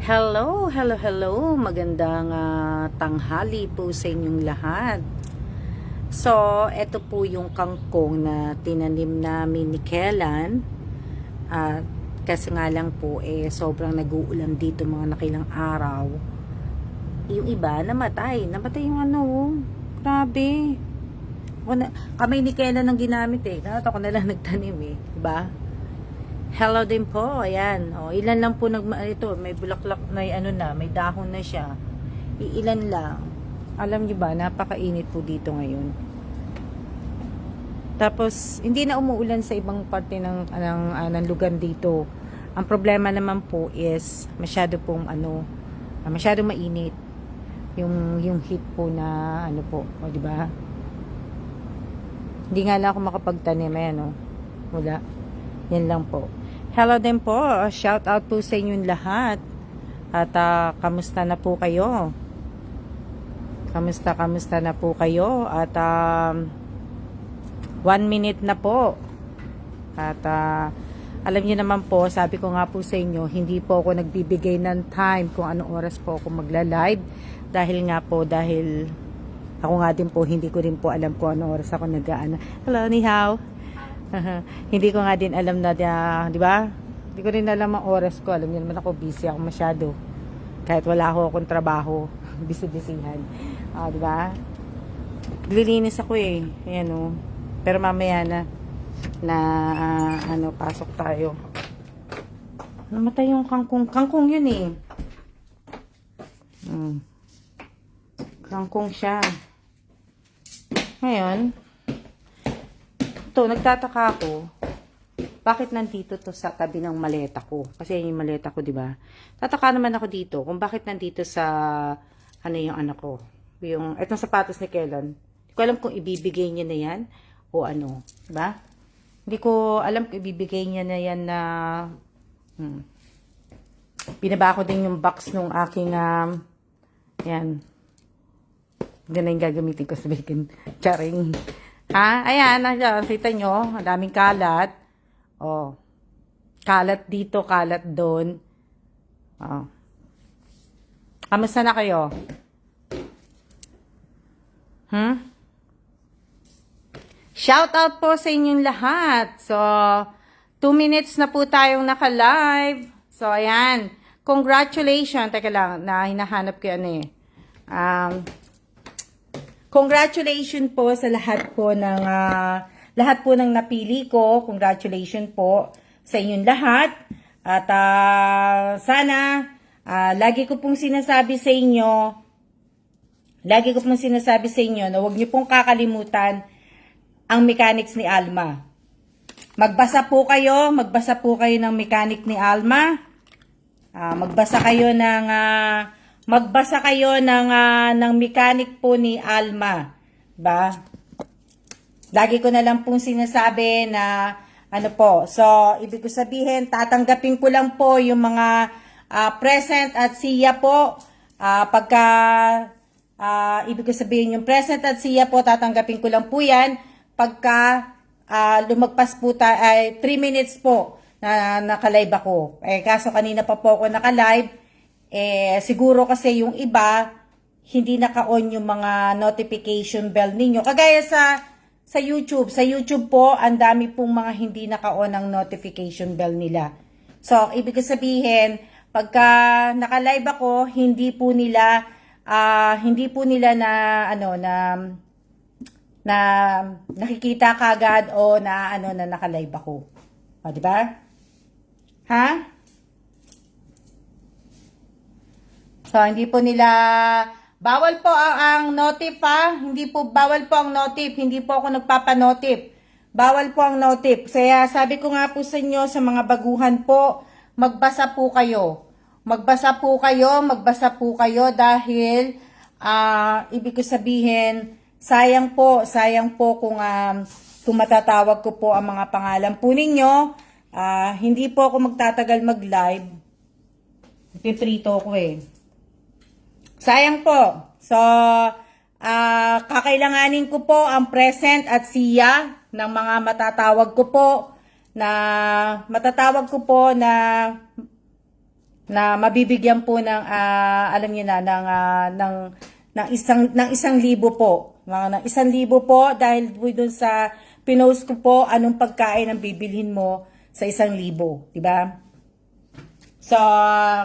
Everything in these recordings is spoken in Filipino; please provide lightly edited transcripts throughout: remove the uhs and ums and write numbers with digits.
Hello, hello, hello. Magandang tanghali po sa inyong lahat. So, ito po yung kangkong na tinanim namin ni Kellan. Kasi nga lang po, sobrang nag-uulan dito mga nakilang araw. Yung iba, namatay. Namatay yung grabe. Kamay ni Kellan ang ginamit Ako na lang nagtanim Diba? Hello din po, ayan. Ilan lang po ito, may bulaklak na may dahon na siya. Ilan lang. Alam niyo ba, napakainit po dito ngayon. Tapos hindi na umuulan sa ibang parte ng lugar dito. Ang problema naman po is masyado pong masyado mainit. Yung heat po na di ba? Hindi nga lang ako makapagtanim, Wala. Yan lang po. Hello din po. Shout out po sa inyong lahat. At kamusta na po kayo? Kamusta na po kayo? At 1 minute na po. At alam niyo naman po, sabi ko nga po sa inyo, hindi po ako nagbibigay ng time kung anong oras po ako magla-live. Dahil ako nga din po, hindi ko rin po alam kung anong oras ako Hello, ni hao. Hindi ko nga din alam na, di ba? Hindi ko rin alam ang oras ko. Alam niyo naman ako, busy ako masyado. Kahit wala akong trabaho, busy-busyhan. Di ba? Lilinis ako Ayan Pero mamaya pasok tayo. Namatay yung kangkong. Kangkong yun Kangkong siya. Ngayon, nagtataka ako, bakit nandito to sa tabi ng maleta ko? Kasi yung maleta ko, di ba? Tataka naman ako dito kung bakit nandito sa yung anak ko. Itong sapatos ni Kellan. Hindi ko alam kung ibibigay niya na yan o di ba? Hindi ko alam kung ibibigay niya na yan na binaba ko din yung box nung aking yan. Ganun yung gagamitin ko sa bacon. Charing. Ayan, kita nyo, ang daming kalat. Kalat dito, kalat doon. Kamusta na kayo? Shout out po sa inyong lahat. So, 2 minutes na po tayong naka-live. So, ayan. Congratulations. Teka lang, hinahanap ko congratulations po sa lahat po ng napili ko. Congratulations po sa inyong lahat. At sana lagi ko pong sinasabi sa inyo na huwag niyo pong kakalimutan ang mechanics ni Alma. Magbasa po kayo ng mechanic ni Alma. Magbasa kayo ng mechanic po ni Alma. Ba? Lagi ko na lang pong sinasabi na So, ibig ko sabihin, tatanggapin ko lang po yung mga present at siya po. Ibig ko sabihin yung present at siya po, tatanggapin ko lang po yan pagka lumagpas po 3 minutes po na naka-live ako. Kaso kanina pa po ako naka-live. Siguro kasi yung iba, hindi naka-on yung mga notification bell ninyo. Kagaya sa YouTube. Sa YouTube po, ang dami pong mga hindi naka-on ang notification bell nila. So, ibig sabihin, pagka naka-live ako, hindi po nila na nakikita kagad o na naka-live ako. Di ba? So, hindi po nila, bawal po ang notif hindi po, bawal po ang notif, hindi po ako nagpapanotif. Bawal po ang notif. Kaya sabi ko nga po sa inyo, sa mga baguhan po, magbasa po kayo. Magbasa po kayo dahil, ibig ko sabihin, sayang po kung matatawag ko po ang mga pangalan po ninyo. Hindi po ako magtatagal mag-live. Piprito ko Sayang po. So, kakailanganin ko po ang present at siya ng mga matatawag ko po na na mabibigyan po ng alam niyo na ng isang libo po. Ng 1,000 po dahil po doon sa pinost ko po anong pagkain ang bibilhin mo sa 1,000, 'di ba? So,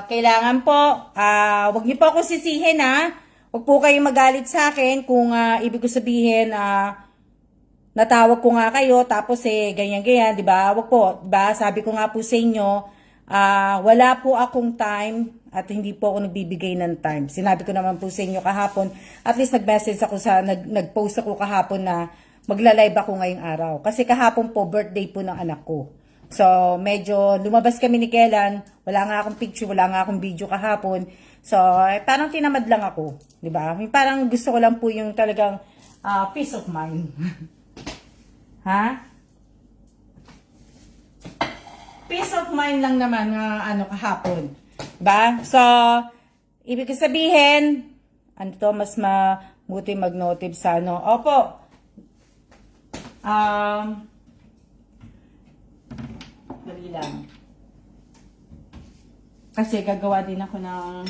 kailangan po, wag niyo po ako sisihin ha. Wag po kayong magalit sa akin kung ibig ko sabihin, natawag ko nga kayo, tapos ganyan-ganyan, di ba? Wag po, di ba? Sabi ko nga po sa inyo, wala po akong time at hindi po ako nagbibigay ng time. Sinabi ko naman po sa inyo kahapon, at least nag-message ako nag-post ako kahapon na magla-live ako ngayong araw. Kasi kahapon po, birthday po ng anak ko. So, medyo lumabas kami ni Kellan, wala nga akong picture, wala nga akong video kahapon. So, parang tinamad lang ako, di ba? Parang gusto ko lang po yung talagang peace of mind. Ha? Peace of mind lang naman kahapon. Diba? So, ibig sabihin, mas mabuti mag-notive sa Opo. Dali lang. Kasi gagawa din ako ng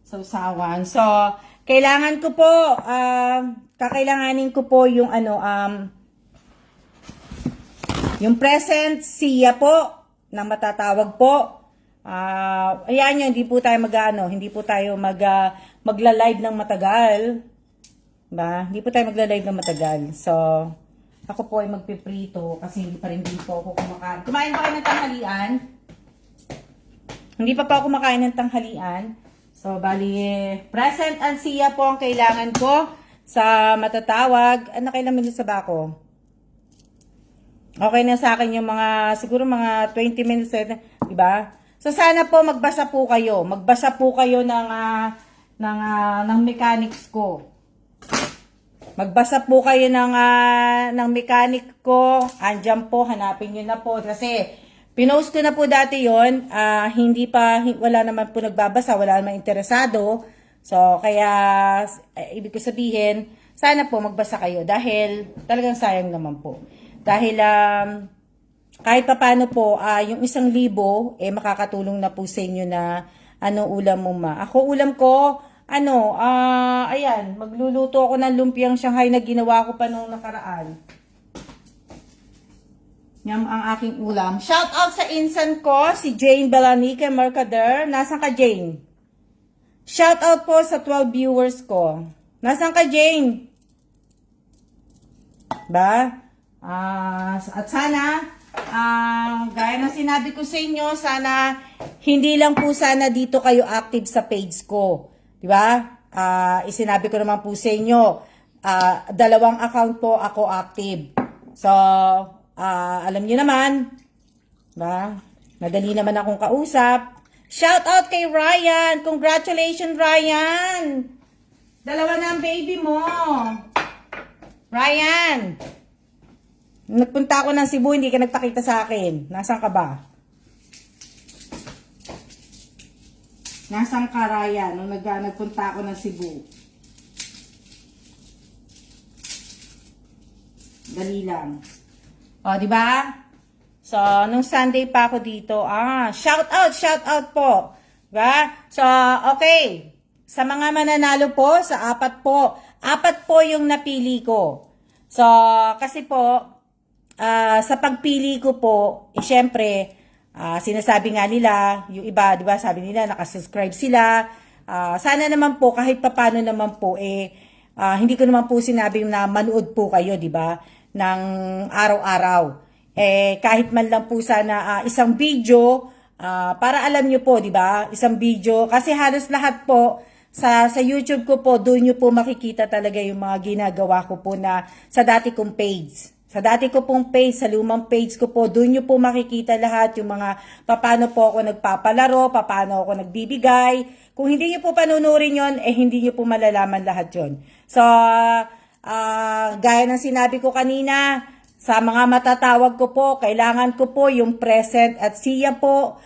sausawan. So, kailangan ko po, kakailanganin ko po yung yung present siya po na matatawag po. Ayan yun, hindi po tayo magla-live ng matagal. Ba? Hindi po tayo magla-live ng matagal. So, ako po ay magpiprito kasi hindi pa rin din po ako kumakain. Kumain ba kayo ng tanghalian? Hindi pa ako kumakain ng tanghalian. So, bali, present and siya po ang kailangan ko sa matatawag. Ano kailan minutes sa bako? Okay na sa akin yung siguro mga 20 minutes, diba? So, sana po magbasa po kayo. Magbasa po kayo ng mechanics ko. Magbasa po kayo ng mechanic ko. Andyan po, hanapin nyo na po. Kasi, pinost ko na po dati yon, wala naman po nagbabasa, wala naman interesado. So, kaya, ibig ko sabihin, sana po magbasa kayo. Dahil, talagang sayang naman po. Dahil, kahit papaano po, yung 1,000, makakatulong na po sa inyo na, ulam mo ma. Ako, ulam ko, ayan, magluluto ako ng lumpiang Shanghai na ginawa ko pa nung nakaraan. Yan ang aking ulam. Shout out sa insan ko, si Jane Belanica Mercader. Nasaan ka, Jane? Shout out po sa 12 viewers ko. Nasaan ka, Jane? Ba? At sana, gaya na sinabi ko sa inyo, sana, hindi lang po sana dito kayo active sa page ko. Diba? Isinabi ko naman po sa inyo, 2 account po ako active. So, alam niyo naman, diba? Madali naman akong kausap. Shout out kay Ryan! Congratulations, Ryan! 2 na ang baby mo. Ryan! Nagpunta ako ng Cebu, hindi ka nagpakita sa akin. Nasaan ka ba? Nasaan ka, Ryan, nung nagpunta ako ng Cebu? Dali lang. O, di ba? So, nung Sunday pa ako dito, shout out po. Diba? So, okay. Sa mga mananalo po, sa 4 po. 4 po yung napili ko. So, kasi po, sa pagpili ko po, syempre, sinasabi nga nila, yung iba, di ba, sabi nila, nakasubscribe sila. Sana naman po, kahit papano naman po, hindi ko naman po sinabi na manood po kayo, di ba, ng araw-araw. Kahit man lang po sana isang video, para alam nyo po, di ba, isang video, kasi halos lahat po, sa YouTube ko po, doon nyo po makikita talaga yung mga ginagawa ko po na sa dati kong page. Sa dati ko pong page, sa lumang page ko po, doon nyo po makikita lahat yung mga paano po ako nagpapalaro, paano ako nagbibigay. Kung hindi nyo po panunurin yon, hindi nyo po malalaman lahat yon. So, gaya ng sinabi ko kanina, sa mga matatawag ko po, kailangan ko po yung present at siya po.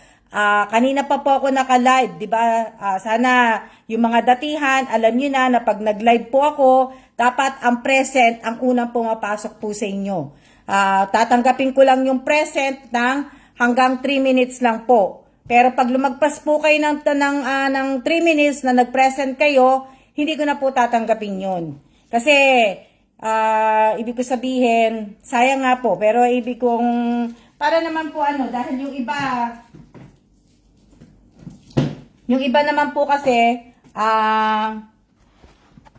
Kanina pa po ako naka-live, di ba? Sana yung mga datihan, alam nyo na pag nag-live po ako, dapat ang present ang unang pumapasok po sa inyo. Tatanggapin ko lang yung present ng hanggang 3 minutes lang po. Pero pag lumagpas po kayo ng 3 minutes na nag-present kayo, hindi ko na po tatanggapin yun. Kasi, ibig ko sabihin, sayang nga po, pero ibig kong, para naman po dahil yung iba naman po kasi,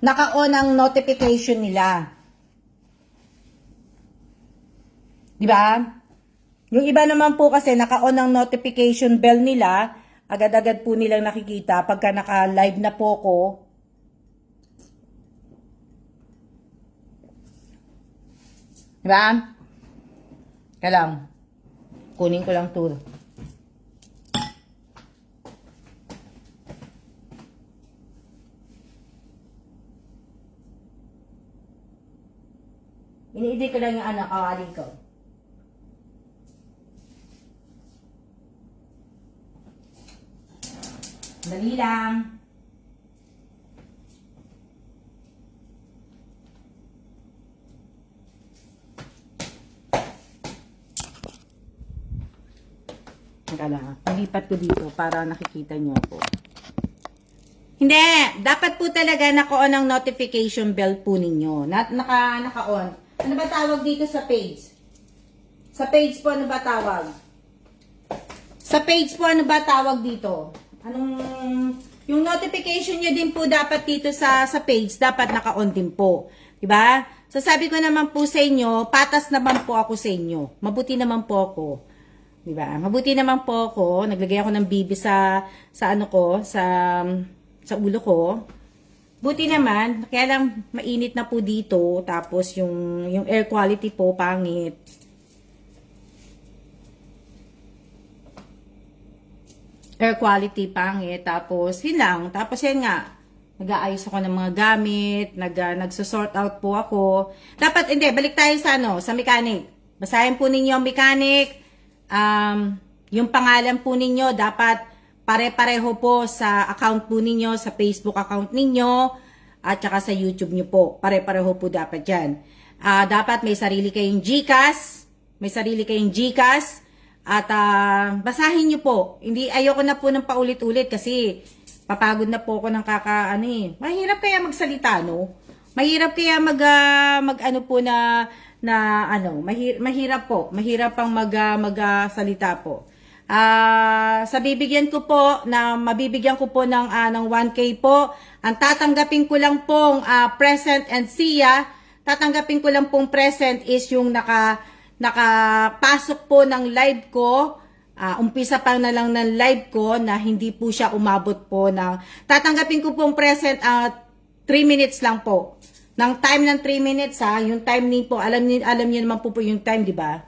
naka-on ang notification nila. Diba? Yung iba naman po kasi naka-on ang notification bell nila, agad-agad po nilang nakikita pagka naka-live na po ko. Diba? Kaya lang, kunin ko lang to. Ini-edit ko lang yung kawali ko. Dali lang. Nalipat ko dito para nakikita nyo ako. Hindi, dapat po talaga naka-on ang notification bell po ninyo. Naka-on. Ano ba tawag dito sa page? Sa page po, ano ba tawag? Sa page po, ano ba tawag dito? Yung notification nyo din po dapat dito sa page, dapat naka-on din po. Diba? So, sabi ko naman po sa inyo, patas naman po ako sa inyo. Mabuti naman po ako. Diba? Mabuti naman po ako. Naglagay ako ng bibi sa ulo ko. Buti naman, kaya lang mainit na po dito, tapos yung air quality po pangit. Air quality pangit, tapos yun lang. Tapos yan nga, nag-aayos ako ng mga gamit, nagso-sort out po ako. Dapat, hindi, balik tayo sa mechanic. Basahin po ninyo ang mechanic. Yung pangalan po ninyo, dapat pare-pareho po sa account po ninyo, sa Facebook account ninyo, at saka sa YouTube nyo po. Pare-pareho po dapat yan. Dapat may sarili kayong GCash, at basahin nyo po. Hindi, ayoko na po ng paulit-ulit kasi papagod na po ako ng Mahirap kaya magsalita, no? Mahirap kaya mahirap po. Mahirap pang magsalita po. Mabibigyan ko po ng 1K po. Ang tatanggapin ko lang pong present and siya, tatanggapin ko lang pong present is yung nakapasok po ng live ko. Umpisa pa na lang ng live ko na hindi po siya umabot po ng, tatanggapin ko pong present 3 minutes lang po. Ng time ng 3 minutes yung time din po, alam niyo naman po yung time, di ba?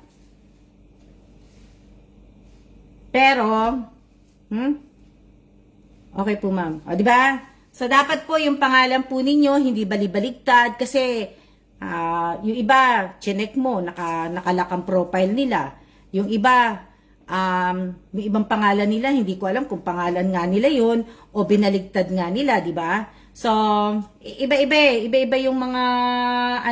Pero, okay po ma'am. O, di ba? So, dapat po yung pangalan po ninyo, hindi balibaligtad kasi yung iba, chinek mo, nakalock ang profile nila. Yung iba, yung ibang pangalan nila, hindi ko alam kung pangalan nga nila yun o binaligtad nga nila, di ba? So, iba-iba yung mga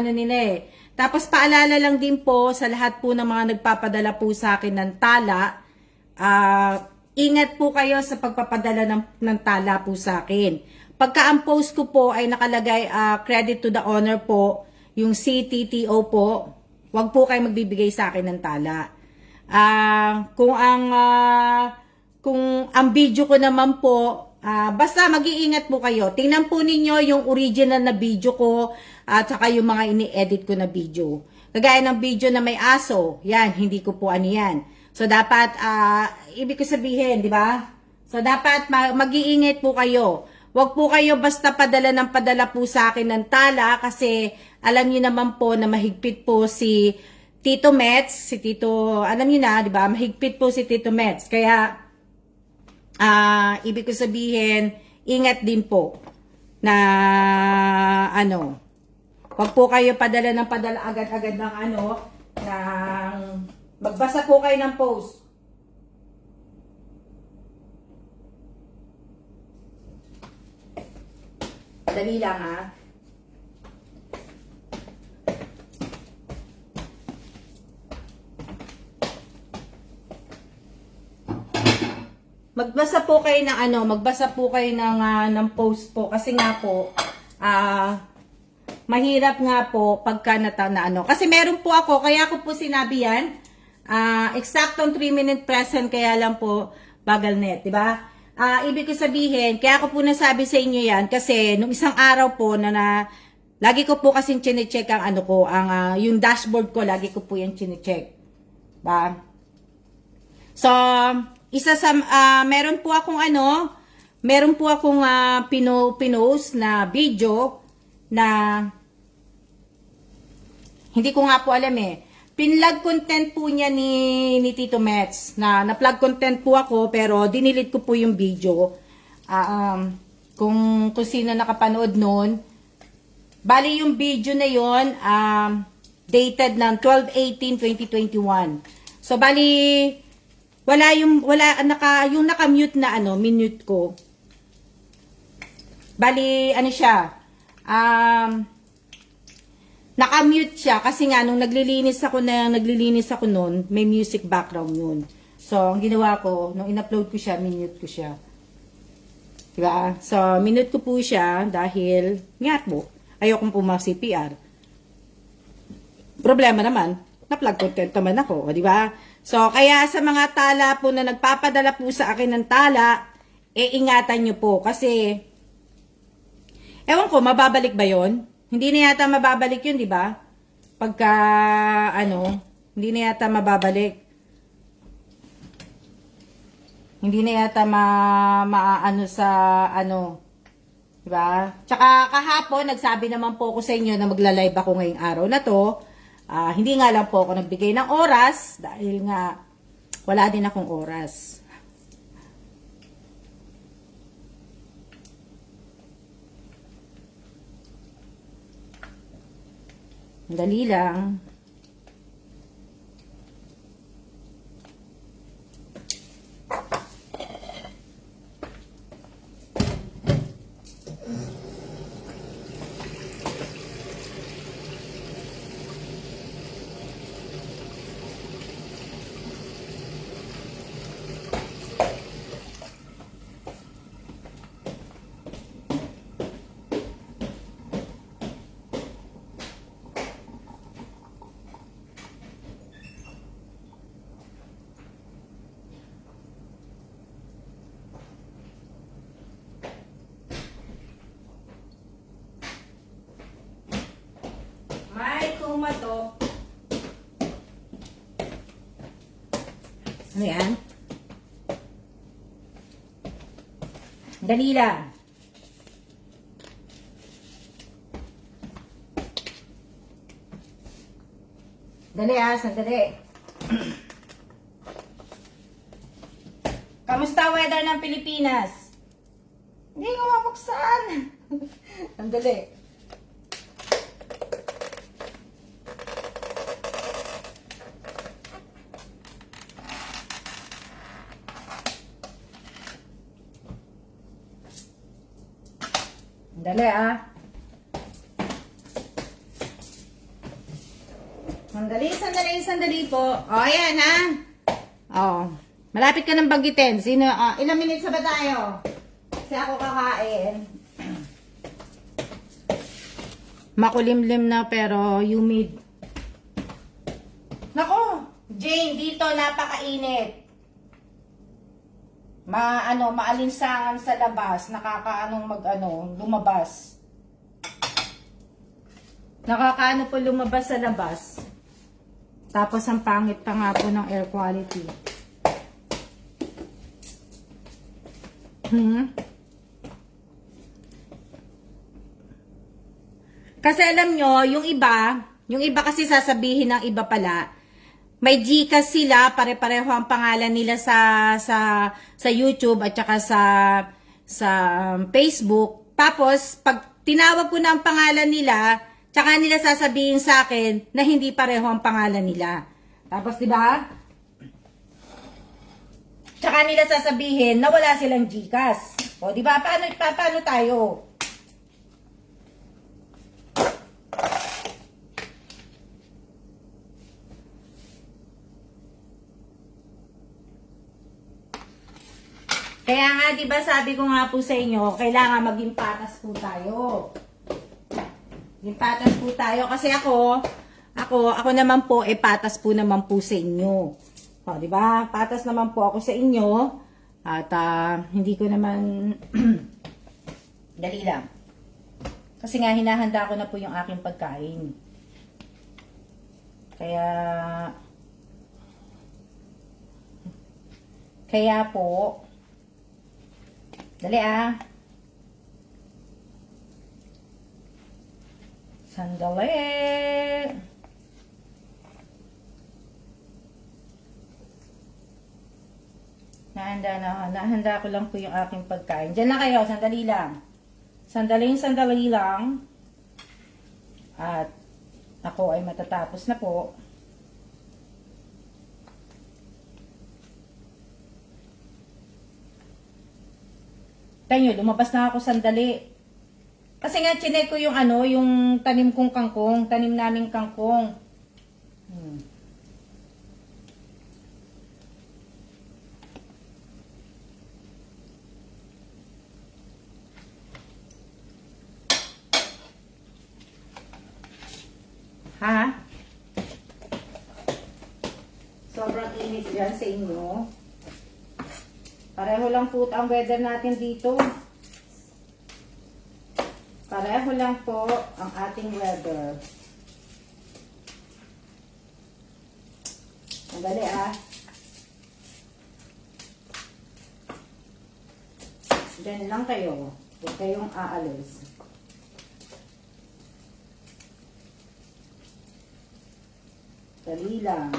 nila eh. Tapos paalala lang din po sa lahat po ng mga nagpapadala po sa akin ng tala, ingat po kayo sa pagpapadala ng tala po sa akin. Pagka ang post ko po ay nakalagay credit to the owner po, yung CTTO po, wag po kayo magbibigay sa akin ng tala. Kung ang video ko naman po, basta mag-iingat po kayo. Tingnan po ninyo yung original na video ko at saka yung mga ini-edit ko na video. Kagaya ng video na may aso, yan, hindi ko po yan. So, dapat, ibig ko sabihin, di ba? So, dapat mag-iingat po kayo. Huwag po kayo basta padala po sa akin ng tala kasi alam niyo naman po na mahigpit po si Tito Mets, alam niyo na, di ba? Mahigpit po si Tito Mets. Kaya, ibig ko sabihin, ingat din po na wag po kayo padala agad-agad ng magbasa po kayo ng post. Dali lang magbasa po kayo ng magbasa po kayo ng post po kasi nga po mahirap nga po pagka kasi meron po ako, kaya ko po sinabi yan, eksaktong 3-minute present, kaya lang po bagal net, di ba? Ibig ko sabihin, kaya ko po nasabi sa inyo yan kasi nung isang araw po lagi ko po kasing chine-check ang yung dashboard ko, lagi ko po yan chine-check. Ba? So, meron po akong pinost na video na hindi ko nga po alam Pinlog content po niya ni Tito Mets. Na-plug content po ako pero dinilit ko po yung video. Kung sino nakapanood nun. Bali yung video na yon dated ng 12/18/2021. So bali yung naka-mute na minute ko. Bali siya. Naka-mute siya kasi nga nung naglilinis ako noon, may music background yun. So ang ginawa ko, nung in-upload ko siya, minute ko siya. Diba? So minute ko po siya dahil nga po, ayokong puma-CPR. Problema naman, na-plug content naman ako, di ba? So, kaya sa mga tala po na nagpapadala po sa akin ng tala, ingatan nyo po. Kasi, ewan ko, mababalik ba yon? Hindi na yata mababalik yun, di ba? Pagka, hindi na yata mababalik. Hindi na yata di ba? Tsaka kahapon, nagsabi naman po ako sa inyo na magla-live ako ngayong araw na to. Hindi nga lang po ako nagbigay ng oras dahil nga wala din akong oras. Dali lang. To. Ano yan? Dali lang. Dali sandali. Kamusta weather ng Pilipinas? Hindi ko mabuksan. Sandali. Dali Sandali po. Ayan malapit ka ng banggitin. Ilang minutes ba tayo? Kasi ako kakain. Makulimlim na pero humid. Nako, Jane, dito napakainit. Maalinsangan sa labas, lumabas. Nakakaano po lumabas sa labas. Tapos ang pangit pa nga po ng air quality. Kasi alam nyo, yung iba kasi sasabihin ng iba pala, may Gcash sila, pare-pareho ang pangalan nila sa YouTube at saka sa Facebook. Tapos, pag tinawag ko na ang pangalan nila, tsaka nila sasabihin sa akin na hindi pareho ang pangalan nila. Tapos, di ba? Tsaka nila sasabihin na wala silang Gcash. O, di ba? Paano tayo? Kaya nga, di ba sabi ko nga po sa inyo, kailangan maging patas po tayo. Maging patas po tayo. Kasi ako naman po, patas po naman po sa inyo. O, di ba? Patas naman po ako sa inyo. At hindi ko naman, dali lang. Kasi nga, hinahanda ko na po yung aking pagkain. Kaya po, dali sandali. Nahanda ko lang po yung aking pagkain. Diyan lang kayo, sandali lang. Sandali lang. At ako ay matatapos na po. Tayo, lumabas na ako sandali. Kasi nga, chinek ko yung yung tanim kong kangkong. Tanim naming kangkong. Ha? Sobrang init dyan sa inyo. Pareho lang po ang weather natin dito. Pareho lang po ang ating weather. Sandali Diyan lang kayo. Huwag kayong aalis. Dali lang.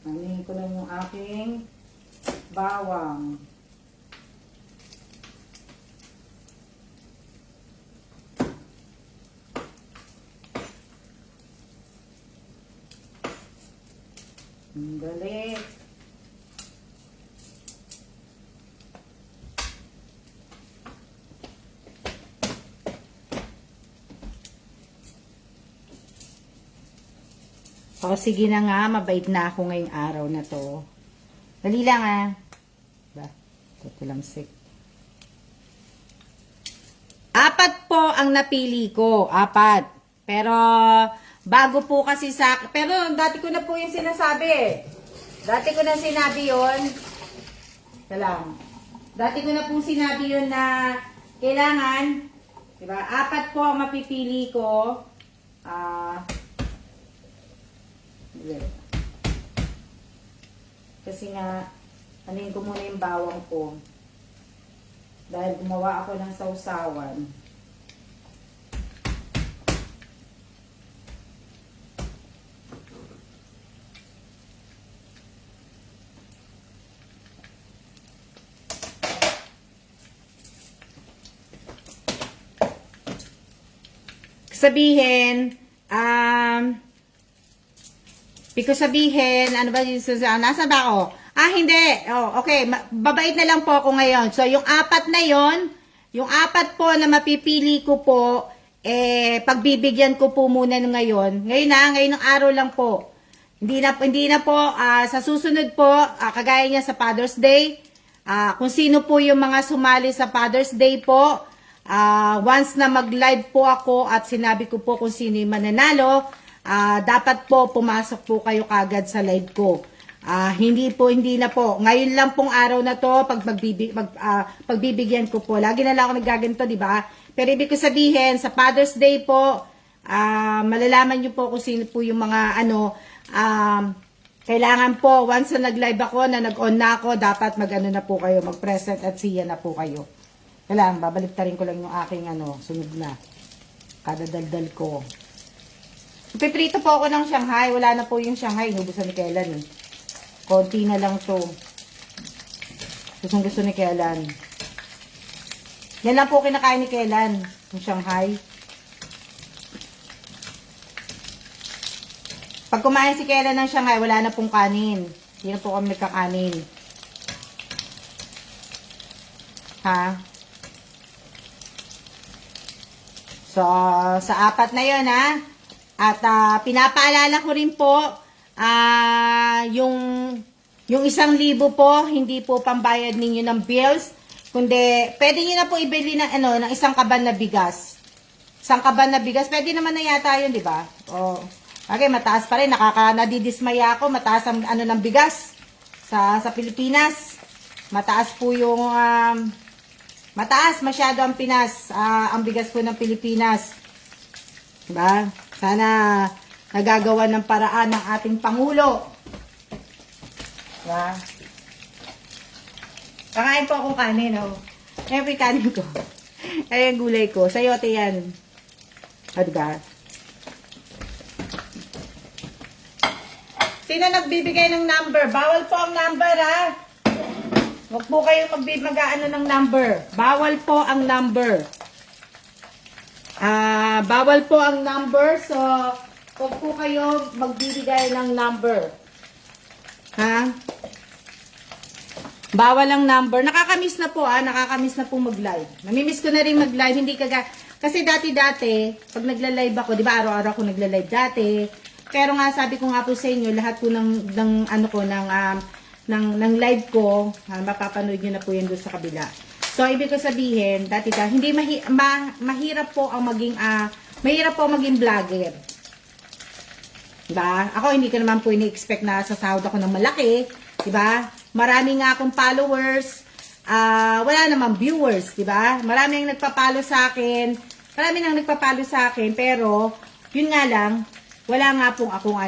Anin ko lang yung aking bawang. Dali. O, sige na nga, mabait na ako ngayong araw na to. Dali lang Ba? Ito lang sick. 4 po ang napili ko. 4. Pero, bago po kasi pero dati ko na po yung sinasabi. Dati ko na sinabi yun. Dati ko na po sinabi yun na kailangan, diba? 4 po ang mapipili ko. Kasi nga, anuin ko muna yung bawang ko. Dahil gumawa ako ng sausawan. Sabihin, ano ba yung nasa ba ako? Hindi. Okay. Babait na lang po ako ngayon. So, yung 4 na yon, yung 4 po na mapipili ko po, pagbibigyan ko po muna ngayon. Ngayon ng araw lang po. Hindi na po, sa susunod po, kagaya niya sa Father's Day, kung sino po yung mga sumali sa Father's Day po, once na mag-live po ako at sinabi ko po kung sino yung mananalo, dapat po pumasok po kayo kagad sa live ko. Hindi na po. Ngayon lang pong araw na to, pagbibigyan ko po. Lagi na lang ako nagaganto, di ba? Pero ibig ko sabihin, sa Father's Day po, malalaman nyo po kung sino po yung mga kailangan po, once na nag-live ako, na nag-on na ako, dapat mag-ano na po kayo, mag-present at siya na po kayo. Kailangan, babaliktarin ko lang yung aking sunod na. Kadadaldal ko. Piprito po ako ng Shanghai. Wala na po yung Shanghai. Inubusan ni Kailan Konti na lang to. Gusto ni Kailan. Yan lang po kinakain ni Kailan. Yung Shanghai. Pag kumain si Kailan ng Shanghai, wala na pong kanin. Hindi na po kami nagkakanin. So, sa 4 na yun At pinapaalala ko rin po yung Yung 1,000 po, hindi po pambayad ninyo ng bills, kundi pwede niyo na po ibili ng ng isang kaban na bigas. Isang kaban na bigas, pwede naman na yata yun, di ba? Oh. Okay, mataas pa rin, nadidismaya ako, mataas ang ng bigas sa Pilipinas. Mataas po yung mataas masyado ang ang bigas po ng Pilipinas. Diba? Sana nagagawa ng paraan ng ating Pangulo. Diba? Kakain po akong kanin, oh. Every kanin ko. Ay, ang gulay ko. Sayote yan. O, diba? Sino nagbibigay ng number? Bawal po ang number, ha? Huwag po kayong mag-ano ng number. Bawal po ang number. Bawal po ang number. So, huwag po kayo magbibigay ng number. Ha? Bawal ang number. Nakakamiss na po, nakakamiss na po mag-live. Namimiss ko na rin mag-live. Hindi kasi dati-dati, pag nagla-live ako, di ba araw-araw ako nagla-live dati. Pero nga, sabi ko nga po sa inyo, lahat po ng live ko, mapapanood nyo na po yan doon sa kabila. So, ibig ko sabihin, hindi mahirap po ang maging vlogger. Diba? Ako, hindi ko naman po ini-expect na sasahod ako ng malaki. Diba? Marami nga akong followers. Wala namang viewers. Diba? Marami ang nagpapalo sa akin. Pero, yun nga lang, wala nga pong akong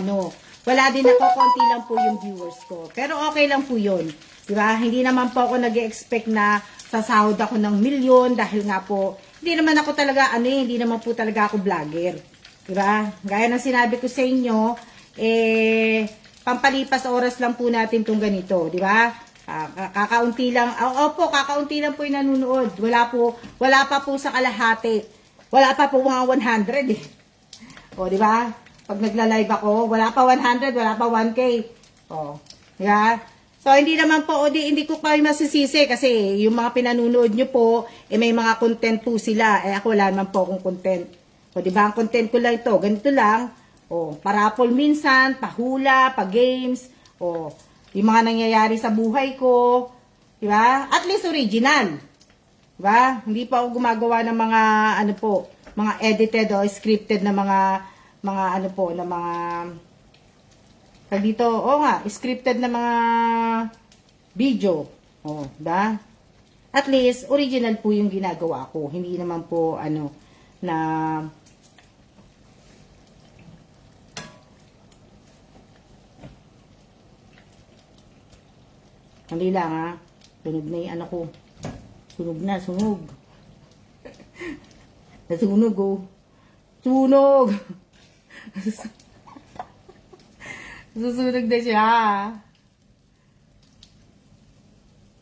wala din ako, konti lang po yung viewers ko. Pero okay lang po yun. Diba? Hindi naman po ako nag-expect na sasahod ako ng milyon dahil nga po, hindi naman ako talaga, hindi naman po talaga ako vlogger. Diba? Gaya ng sinabi ko sa inyo, pampalipas oras lang po natin itong ganito. Diba? Kakaunti lang, kakaunti lang po yung nanonood. Wala pa po sa kalahati. Wala pa po mga 100 eh. O, diba? Pag nagla-live ako, wala pa 100, wala pa 1K. Oh, yeah. So, hindi naman po, hindi ko kayo masisisi kasi yung mga pinanunood nyo po, may mga content po sila. Ako wala naman po akong content. O, diba, ang content ko lang ito, ganito lang. O, parapol minsan, pahula, pa-games. O, yung mga nangyayari sa buhay ko. Diba? At least original. Diba? Hindi pa ako gumagawa ng mga, mga edited o scripted na mga scripted na mga video. Da? At least, original po yung ginagawa ko. Hindi naman po, na hindi lang, ha? Sunog na yung ko. Sunog. Nasunog, oh. Sunog! Susunog na siya.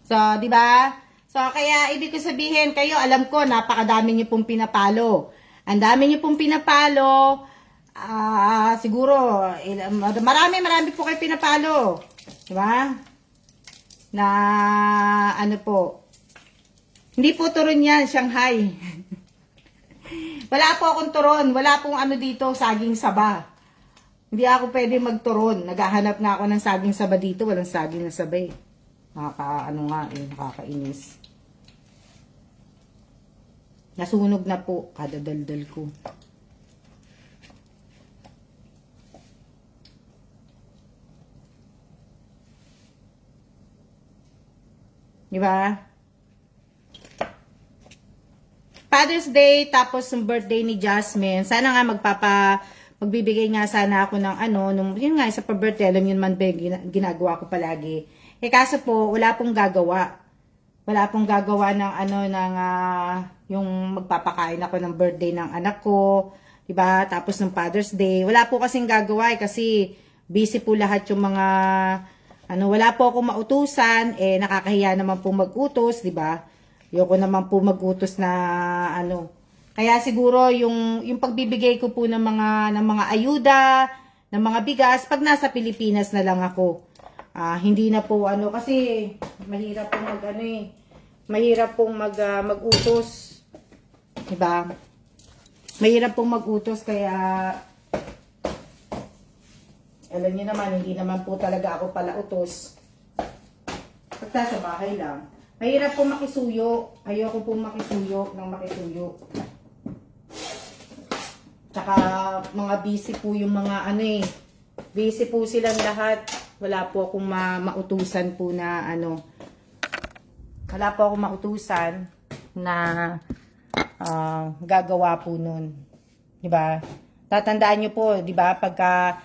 So, di ba? So, kaya ibig ko sabihin, kayo, alam ko, napakadami niyo pong pinapalo. Ang dami niyo pong pinapalo. Siguro, marami po kayo pinapalo. Di ba? Na, hindi po turon yan, Shanghai. Wala po akong turon. Wala pong dito, saging saba. Hindi ako pwede magturon. Naghahanap nga ako ng saging saba dito. Walang saging na sabay. Nakakainis. Nasunog na po. Kadadaldal ko. Diba? Father's Day, tapos yung birthday ni Jasmine. Sana nga magbibigay nga sana ako ng yun nga, sa pa-birthday, alam yun man ba, ginagawa ko palagi. Kaso po, wala pong gagawa. Wala pong gagawa ng yung magpapakain ako ng birthday ng anak ko. Diba? Tapos ng Father's Day. Wala po kasing gagawa kasi busy po lahat yung mga, wala po akong mautusan. Nakakahiya naman po mag-utos, diba? Ayoko naman po mag-utos na Kaya siguro yung pagbibigay ko po ng mga ayuda, ng mga bigas pag nasa Pilipinas na lang ako. Hindi na po kasi mahirap pong mahirap pong mag-utos. Diba? Mahirap pong mag-utos kaya alam niyo naman hindi naman po talaga ako pala utos. Basta sa bahay lang. Mahirap po makisuyo. Ayoko po makisuyo ng makisuyo. Tsaka mga busy po yung mga ano eh. Busy po silang lahat. Wala po akong mautusan po na ano. Wala po akong mautusan na gagawa po nun. Diba? Tatandaan nyo po, diba? Pagka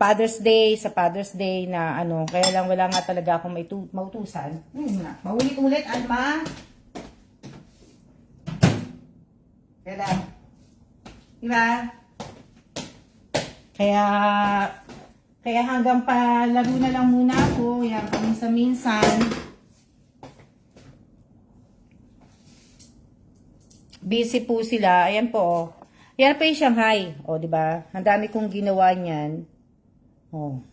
Father's Day, sa Father's Day na ano, kaya lang wala nga talaga akong mautusan. Maulit-ulit, Alma. Kaya lang. Diba? Kaya hanggang palaro na lang muna ako. Yan, paminsan-minsan. Busy po sila. Ayan po. Yan pa yung Shanghai. O, diba? Ang dami kong ginawa niyan. O.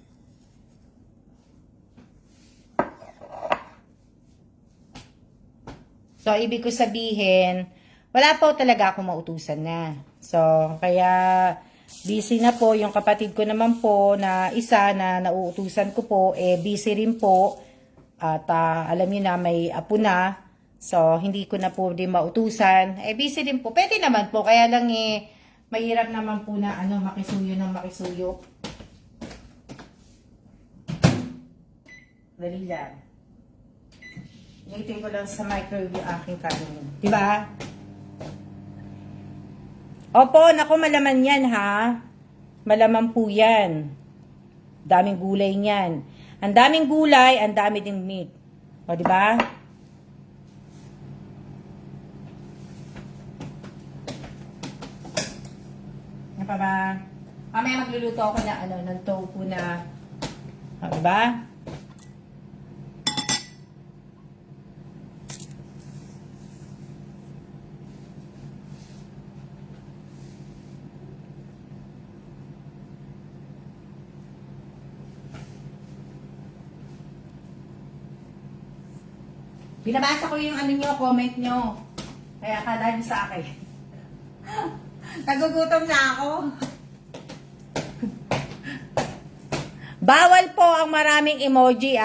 So, ibig ko sabihin, wala po talaga akong mautusan na. So, kaya busy na po. Yung kapatid ko naman po na isa na nauutusan ko po, busy rin po. At alam niyo na may apo na. So, hindi ko na po din mautusan. Busy din po. Pwede naman po. Kaya lang mahirap naman po na makisuyo ng makisuyo. Dali lang. Initin ko lang sa microwave yung aking kanin. Diba? Opo, naku, malaman yan ha. Malaman po yan. Daming gulay niyan. Ang daming gulay, ang dami ding meat. O, diba? Yan pa ba? Mamaya magluluto ako na ng tofu na. O, diba? Binabasa ko yung comment nyo. Kaya akala nyo sa akin. Nagugutom na ako. Bawal po ang maraming emoji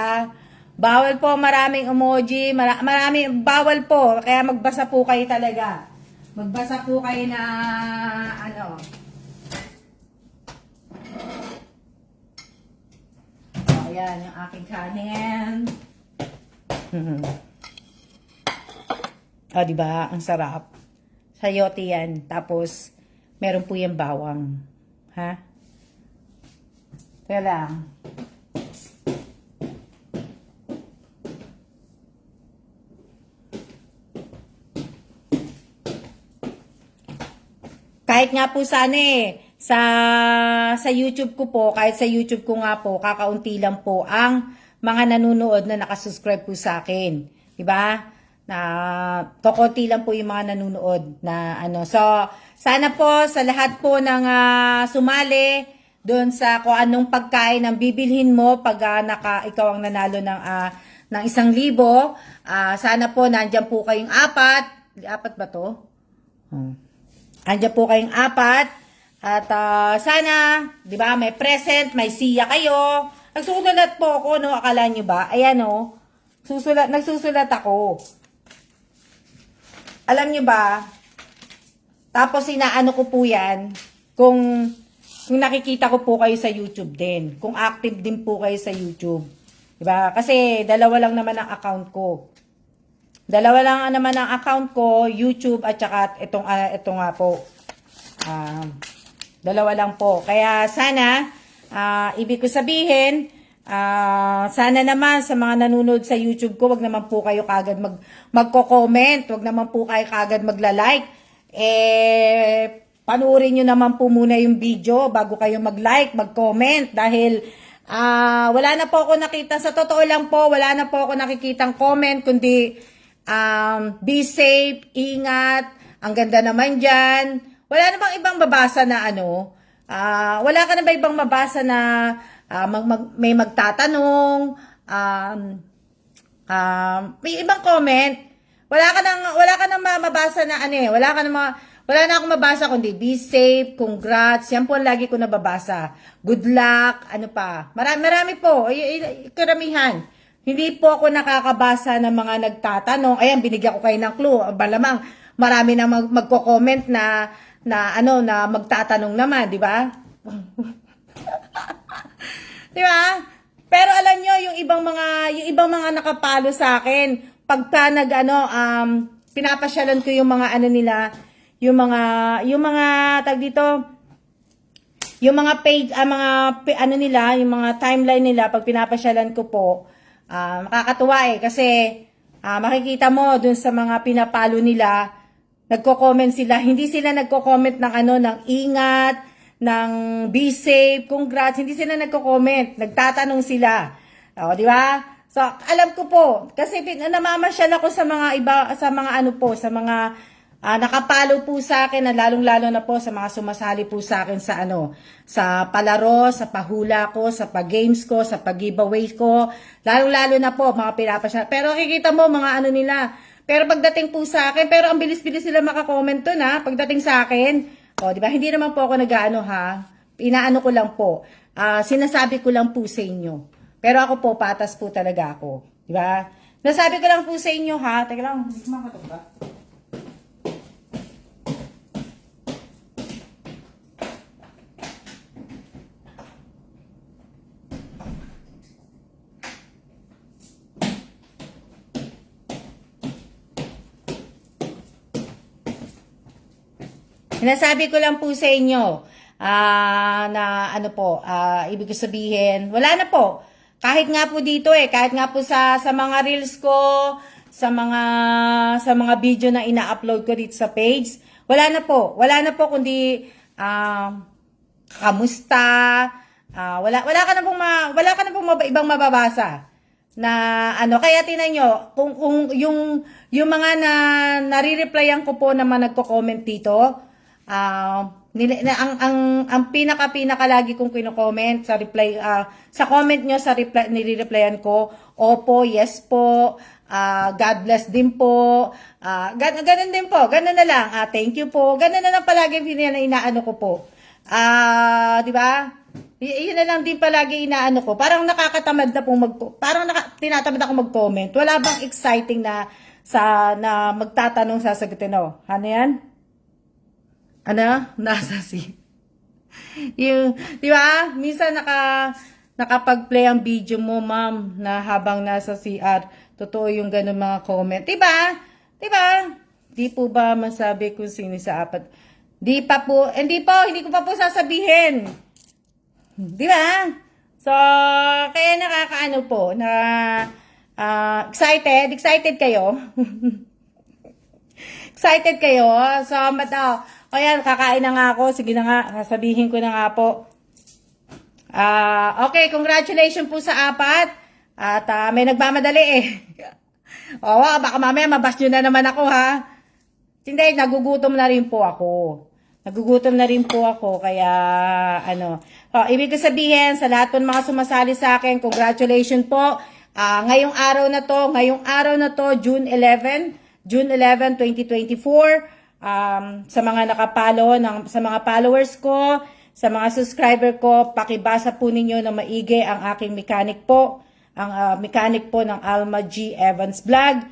Bawal po maraming emoji. Bawal po. Kaya magbasa po kayo talaga. Magbasa po kayo na ayan yung aking kanin. Diba? Ang sarap. Sayote yan. Tapos, meron po yung bawang. Ha? Kaya lang. Kahit nga po sana sa YouTube ko po, kahit sa YouTube ko nga po, kakaunti lang po ang mga nanonood na nakasubscribe po sa akin. Diba? Na kokonti lang po yung mga nanonood na So, sana po sa lahat po ng sumali doon sa kung anong pagkain ang bibilhin mo pag ikaw ang nanalo ng 1,000. Sana po nandiyan po kayong apat. Apat ba to? Nandiyan po kayong apat. At sana, di ba, may present, may siya kayo. Nagsusulat po ako, no? Akala nyo ba? Ayan, no? Nagsusulat ako. Alam nyo ba? Tapos inaano ko po yan kung nakikita ko po kayo sa YouTube din. Kung active din po kayo sa YouTube. Diba? Kasi dalawa lang naman ang account ko. Dalawa lang naman ang account ko, YouTube at saka ito nga po. Dalawa lang po. Kaya sana, ibig ko sabihin, sana naman sa mga nanonood sa YouTube ko, wag naman po kayo kagad magko-comment, wag naman po kayo kagad magla-like. Panuorin nyo naman po muna yung video bago kayo mag-like, mag-comment dahil wala na po ako nakita, sa totoo lang po, wala na po ako nakikitang comment kundi be safe, ingat, ang ganda naman dyan. Wala na bang ibang mabasa na wala ka na ba ibang mabasa na may magtatanong, may ibang comment. Wala ka nang mabasa na wala na akong mabasa kundi be safe, congrats. Yan po ang lagi ko nababasa. Good luck, ano pa. Marami po, karamihan. Hindi po ako nakakabasa ng mga nagtatanong. Ayan, binigyan ko kayo ng clue. Malamang marami na magko-comment na magtatanong naman, di ba? Di ba? Pero alam nyo, yung ibang mga nakapalo sa akin, pagka pinapasyalan ko yung mga nila, yung mga tag dito, yung mga page, nila, yung mga timeline nila, pag pinapasyalan ko po, makakatuwa kasi makikita mo dun sa mga pinapalo nila, nagko-comment sila, hindi sila nagko-comment ng ng ingat, ng be safe, congrats, hindi sila nagko-comment, nagtatanong sila. O, di ba? So, alam ko po, kasi namamasyal ako sa mga iba, sa mga nakapalo po sa akin, na lalong-lalo na po sa mga sumasali po sa akin sa palaro, sa pahula ko, sa pag-games ko, sa pag-giveaway ko, lalong-lalo na po, mga pinapasyal. Pero kikita mo, mga nila, pero pagdating po sa akin, pero ang bilis-bilis sila makakomment to na, pagdating sa akin, o, di ba? Hindi naman po ako inaano ko lang po. Sinasabi ko lang po sa inyo. Pero ako po, patas po talaga ako. Di ba? Nasabi ko lang po sa inyo, ha? Teka lang, hindi ko makatok ba? Sinasabi ko lang po sa inyo, ibig ko sabihin, wala na po. Kahit nga po dito kahit nga po sa mga reels ko, sa mga video na ina-upload ko dito sa page, wala na po kundi kamusta, wala ka na pong ibang mababasa na kaya tinan nyo kung yung mga nare-replyan ko po naman nagko-comment dito, ang pinaka lagi kong kino-comment sa reply, sa comment nyo, sa reply, nire-replyan ko, opo, yes po, God bless din po, ganun din po, ganun na lang, thank you po, ganun na lang palagi inaano ko po. Di ba? Yun na lang din palagi inaano ko. Parang nakakatamad na pong tinatamad ako mag-comment. Wala bang exciting na magtatanong, sasagutin ako. Ano yan? Nasa yung, di ba? Minsan nakapag-play ang video mo, ma'am, na habang nasa CR. Totoo yung ganun mga comment. Di ba? Di ba? Di po ba masabi kung sino sa apat? Hindi ko pa po sasabihin. Di ba? So, kaya nakakaano po, excited kayo. Excited kayo? So, ayan, kakain na nga ako. Sige na nga, sasabihin ko na nga po. Okay, congratulations po sa apat. At may nagmamadali baka mamaya mabash nyo na naman ako, ha? Hindi, nagugutom na rin po ako. Kaya, ibig ko sabihin, sa lahat po ng mga sumasali sa akin, congratulations po. Ngayong araw na to, June 11, 2024, sa mga sa mga followers ko, sa mga subscriber ko, pakibasa po ninyo na maigi ang aking mechanic po, ang mechanic po ng Alma G. Evans Vlog.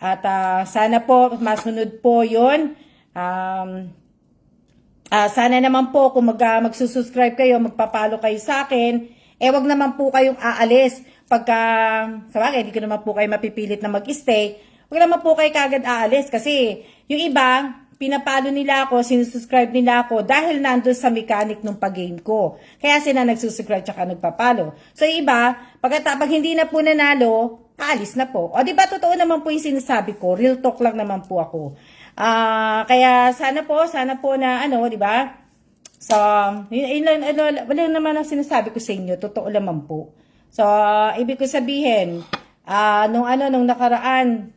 At sana po, masunod po yun. Sana naman po, kung magsusubscribe kayo, magpapalo kayo sa akin, wag naman po kayong aalis. Sabagay, hindi ko naman po kayo mapipilit na mag-stay. Wag naman po kayo kagad aalis kasi yung iba, pinapalo nila ako, sinusubscribe nila ako dahil nandun sa mechanic ng pag-game ko. Kaya sila nagsusubscribe tsaka nagpapalo. So yung iba, pag hindi na po nanalo, aalis na po. O diba, totoo naman po yung sinasabi ko. Real talk lang naman po ako. Kaya sana po na diba? So, wala naman ang sinasabi ko sa inyo. Totoo naman po. So, ibig ko sabihin, nung nakaraan,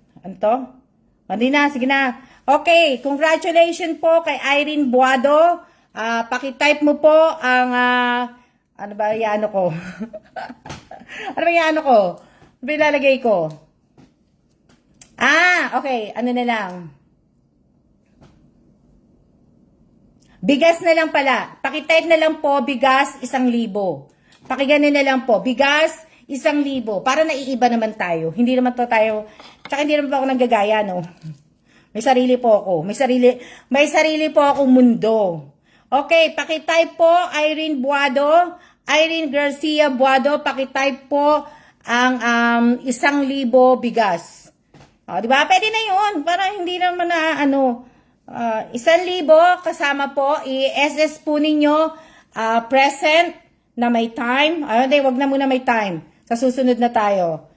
hindi na, sige na. Okay, congratulations po kay Irene Buado. Paki-type mo po ang, ano ba yung ko? Ano ba yung ko? Ano ba ilalagay ko? Okay, ano na lang. Bigas na lang pala. Paki-type na lang po, bigas 1,000. Pakiganin na lang po. Bigas 1,000. Para naiiba naman tayo. Hindi naman to tayo, tsaka hindi naman po ako nanggagaya, no? May sarili po ako. May sarili po akong mundo. Okay, pakitype po, Irene Buado, Irene Garcia Buado, pakitype po ang 1,000 bigas. O, di ba? Pwede na yun. Para hindi naman na, 1,000 kasama po, i-SS po ninyo, present na may time. Hindi, wag na muna may time. Sa susunod na tayo.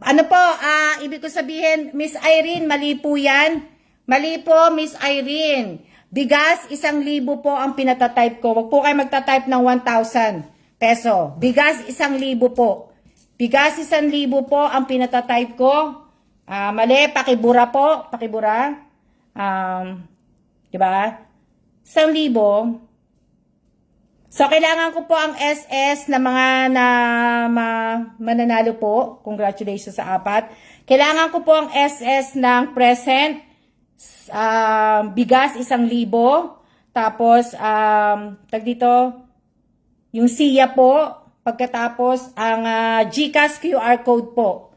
Ano po, ibig ko sabihin, Miss Irene, mali po yan. Mali po, Miss Irene. Bigas, 1,000 po ang pinatatype ko. Wag po kayo magtatype ng 1,000 peso. Bigas, 1,000 po. Bigas, 1,000 po ang pinatatype ko. Mali, pakibura po. Pakibura. Diba? 1,000. So, kailangan ko po ang SS na mga mananalo po. Congratulations sa 4. Kailangan ko po ang SS ng present. Bigas, 1,000. Tapos, tag dito, yung SIA po. Pagkatapos, ang GCash QR code po.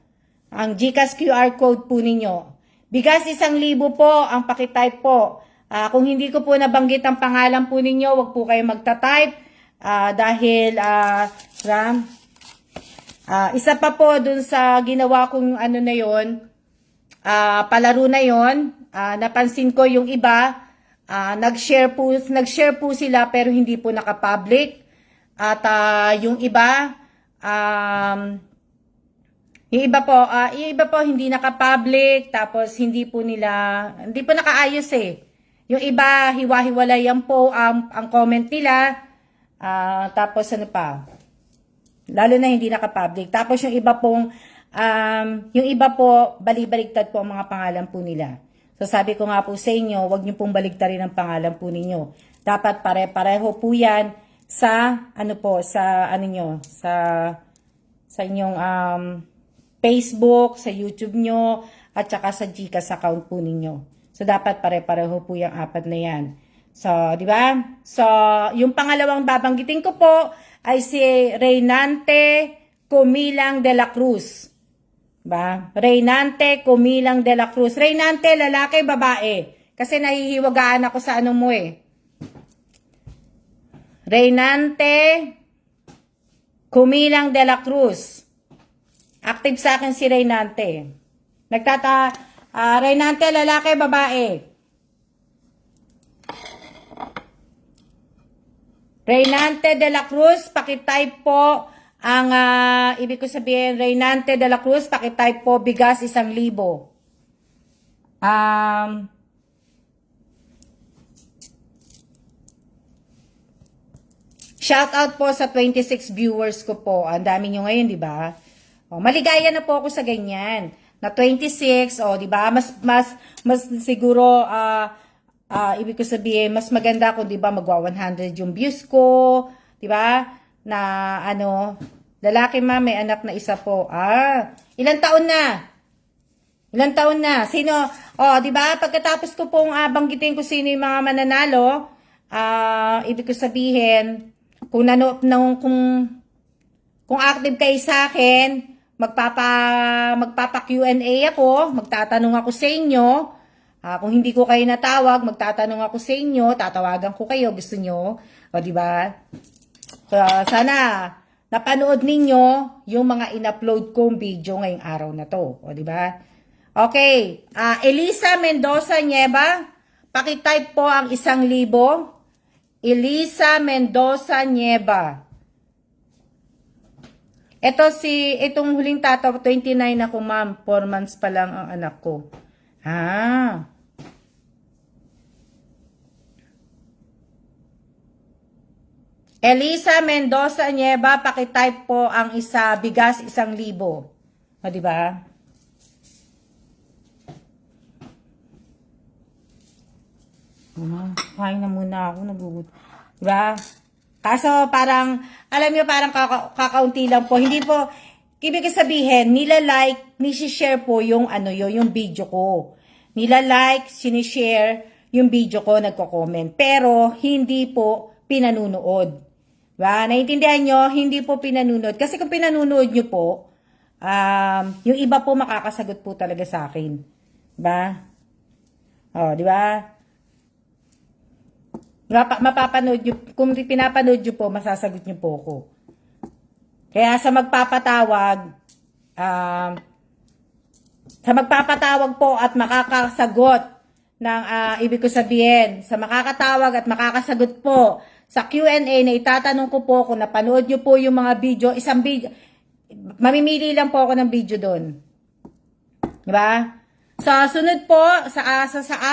Ang GCash QR code po ninyo. Bigas, 1,000 po ang pakitype po. Kung hindi ko po nabanggit ang pangalan po ninyo, wag po kayo magta-type. Dahil isa pa po dun sa ginawa kong ano na yon, palaro na yon, napansin ko yung iba, nag-share po sila pero hindi po naka-public. At yung iba hindi naka-public, tapos hindi po nakaayos eh. Yung iba hiwa-hiwalay yan po ang comment nila. Tapos ano pa? Lalo na hindi naka-public. Tapos yung iba po bali-baligtad po ang mga pangalan po nila. So sabi ko nga po sa inyo, wag niyo pong baligtarin ang pangalan po ninyo. Dapat pare-pareho po 'yan sa sa inyong Facebook, sa YouTube nyo, at saka sa GCash account po ninyo. So dapat pare-pareho po yung 4 na 'yan. So, di ba? So, yung pangalawang babanggitin ko po ay si Reynante Cumilang de la Cruz. Ba? Reynante Cumilang de la Cruz. Reynante, lalaki, babae. Kasi nahihiwagaan ako sa ano mo eh. Reynante Cumilang de la Cruz. Active sa akin si Reynante. Reynante, lalaki, babae. Reynante de la Cruz, pakitype po ang, ibig ko sabihin, Reynante de la Cruz, pakitype po, bigas 1,000. Shout out po sa 26 viewers ko po. Ang dami nyo ngayon, di ba? Maligaya na po ako sa ganyan. Na 26, di ba? Mas siguro, ibig ko sabihin, mas maganda kung, di ba, magwa 100 yung views ko, di ba? Na, lalaki may anak na isa po. Ilang taon na? Ilang taon na? Sino? Di ba? Pagkatapos ko pong banggitin ko sino yung mga mananalo, ibig ko sabihin, kung active kayo sa akin, magpapa Q&A ako, magtatanong ako sa inyo. Kung hindi ko kayo natawag, magtatanong ako sa inyo, tatawagan ko kayo, gusto nyo? Di ba? So, sana napanood ninyo yung mga in-upload kong video ngayong araw na to. Di ba? Okay. Elisa Mendoza Nieva, pakitype po ang 1,000. Elisa Mendoza Nieva. Itong huling tataw, 29 ako, ma'am. 4 months pa lang ang anak ko. Elisa Mendoza Nieva, pakitype po ang bigas 1,000. Di ba? Kain na muna ako, nagugut. Diba? Kaso parang, alam niyo, parang kakaunti lang po. Hindi po, ibig sabihin, nila-like, nisi-share po yung yung video ko. Nila-like, sinishare yung video ko, nagko-comment. Pero, hindi po pinanunood. Diba? Naiintindihan nyo, hindi po pinanunod. Kasi kung pinanunod nyo po, yung iba po makakasagot po talaga sa akin. Diba? O, diba? Mapapanood nyo, kung pinapanood nyo po, masasagot nyo po ako. Kaya sa magpapatawag po at makakasagot ng ibig ko sabihin, sa makakatawag at makakasagot po sa Q&A na itatanong ko po kung napanood nyo po yung mga video, isang video, mamimili lang po ako ng video doon. Diba? Sa sunod po, sa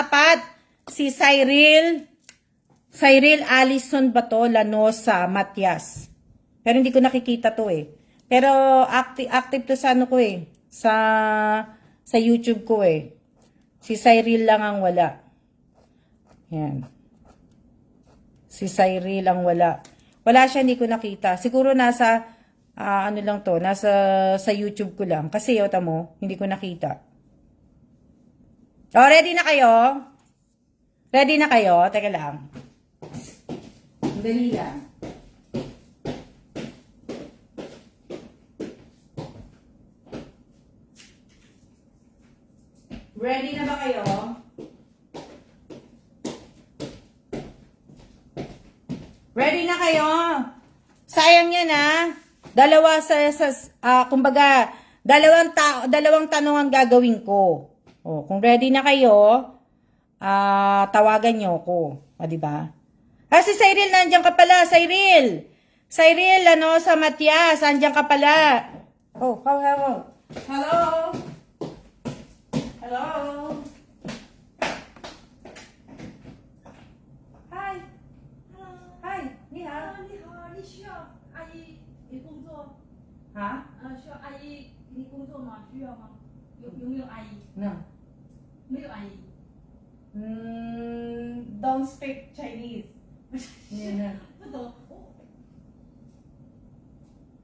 apat, si Cyril Allison ba to? Lanosa Matias. Pero hindi ko nakikita to eh. Pero active to sa ano ko eh. Sa YouTube ko eh. Si Cyril lang ang wala. Yan. Si Cyril ang wala. Wala siya, hindi ko nakita. Siguro nasa, ano lang to, nasa sa YouTube ko lang. Kasi yota mo, hindi ko nakita. Oh, ready na kayo? Ready na kayo? Teka lang. Dali lang. Ready na ba kayo? Ready na kayo? Sayang yan Dalawa kumbaga, dalawang tanong ang gagawin ko. O, kung ready na kayo, tawagan nyo ako. O, diba? Si Cyril, nandiyan ka pala. Cyril, sa Matias, nandiyan ka pala. Oh, hello. Hello. Hello. Hi. Hi. 你好。你好，你需要阿姨给工作？哈？需要阿姨给你工作吗？需要吗？有没有阿姨？ No. 没有阿姨。 Don't speak Chinese. Yeah. 不懂。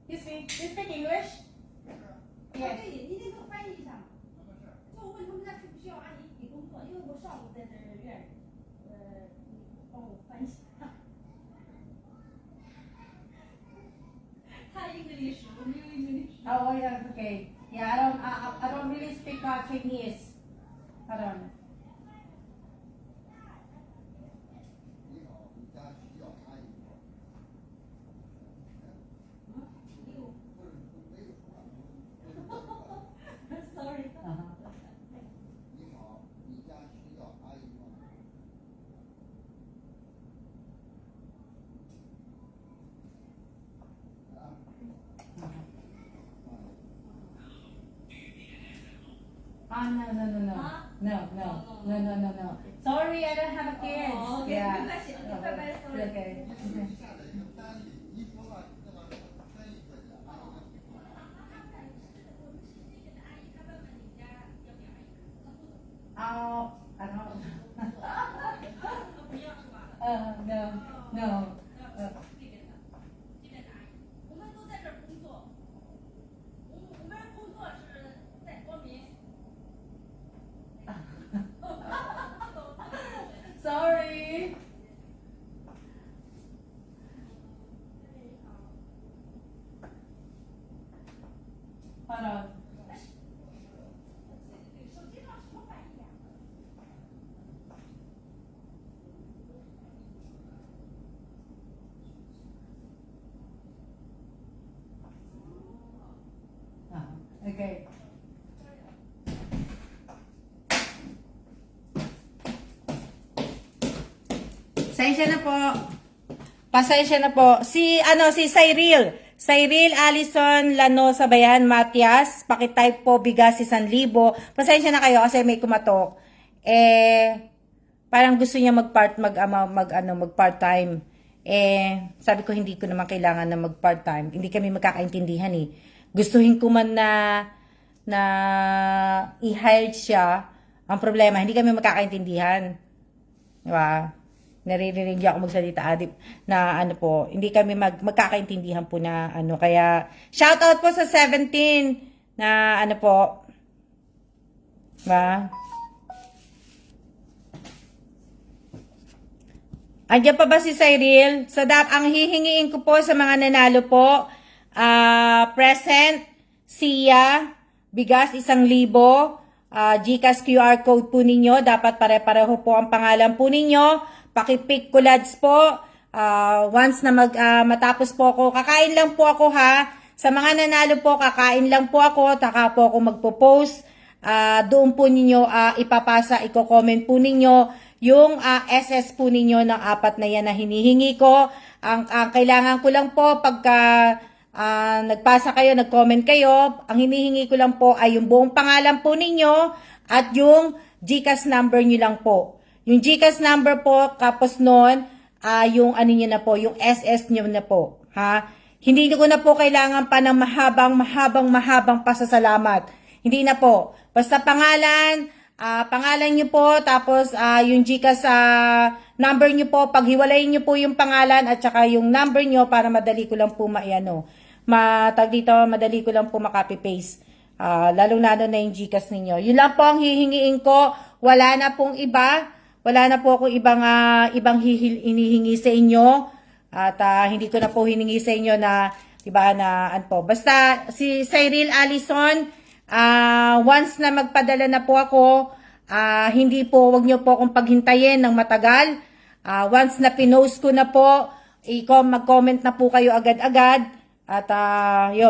You speak English? 可以，你那个翻译一下嘛。就我问他们家需不需要阿姨给工作，因为我上午在这儿院里，你帮我翻译一下。他English，我没有English。 Oh, yeah, okay. Yeah, I don't really speak Chinese. I don't. 你好，你家需要阿姨吗？没有。不是，没有说话。 Sorry。你好，你家需要阿姨吗？啊？ No. Sorry, I don't have kids. Oh, okay. Yeah. 没关系，OK，拜拜，sorry。 Okay. 下来有单里，你说话这个翻译过去啊。 Oh, I don't. 不要是吧？ No. 这边的阿姨，我们都在这儿工作。我们工作是在光明。 Sorry. Hold on. 手机上什么翻译呀？ Okay. Pasensya na po. Si Cyril Allison Lanosa ba yan? Matias, pakitype po bigas 1,000. Pasensya na kayo kasi may kumatok. Parang gusto niya mag-part-time. Sabi ko hindi ko naman kailangan na mag-part-time. Hindi kami magkakaintindihan eh. Gustuhin ko man na i-hire siya. Ang problema, hindi kami magkakaintindihan. Diba? Naririnig niya ako magsalita na ano po, hindi kami magkakaintindihan po na ano. Kaya, shout out po sa 17 na ano po. Diba? Andiyan pa ba si Cyril? So, ang hihingiin ko po sa mga nanalo po, present, siya, bigas 1,000, GCash QR code po ninyo. Dapat pare-pareho po ang pangalan po ninyo. Pakipick kulads po. Once na matapos po ako, kakain lang po ako ha. Sa mga nanalo po, kakain lang po ako. Taka po ako magpo-post. Doon po ninyo ipapasa, i-comment po ninyo yung SS po ninyo ng 4 na yan na hinihingi ko. Ang kailangan ko lang po pagka nagpasa kayo, nag-comment kayo, ang hinihingi ko lang po ay yung buong pangalan po ninyo at yung GCash number nyo lang po. Yung GCash number po, kapos nun, yung ano nyo na po, yung SS nyo na po. Ha? Hindi ko na po kailangan pa ng mahabang pasasalamat. Hindi na po. Basta pangalan nyo po, tapos yung GCash number nyo po, paghiwalayin nyo po yung pangalan at saka yung number nyo para madali ko lang po madali ko lang po makopy-paste. Lalong-lalo na yung GCash ninyo. Yun lang po ang hihingiin ko. Wala na pong iba. Wala na po akong ibang hinihingi sa inyo. At hindi ko na po hiningi sa inyo na iba na ano po. Basta si Cyril Allison, once na magpadala na po ako, hindi po, wag nyo po akong paghintayin ng matagal. Once na pinost ko na po, mag-comment na po kayo agad-agad. At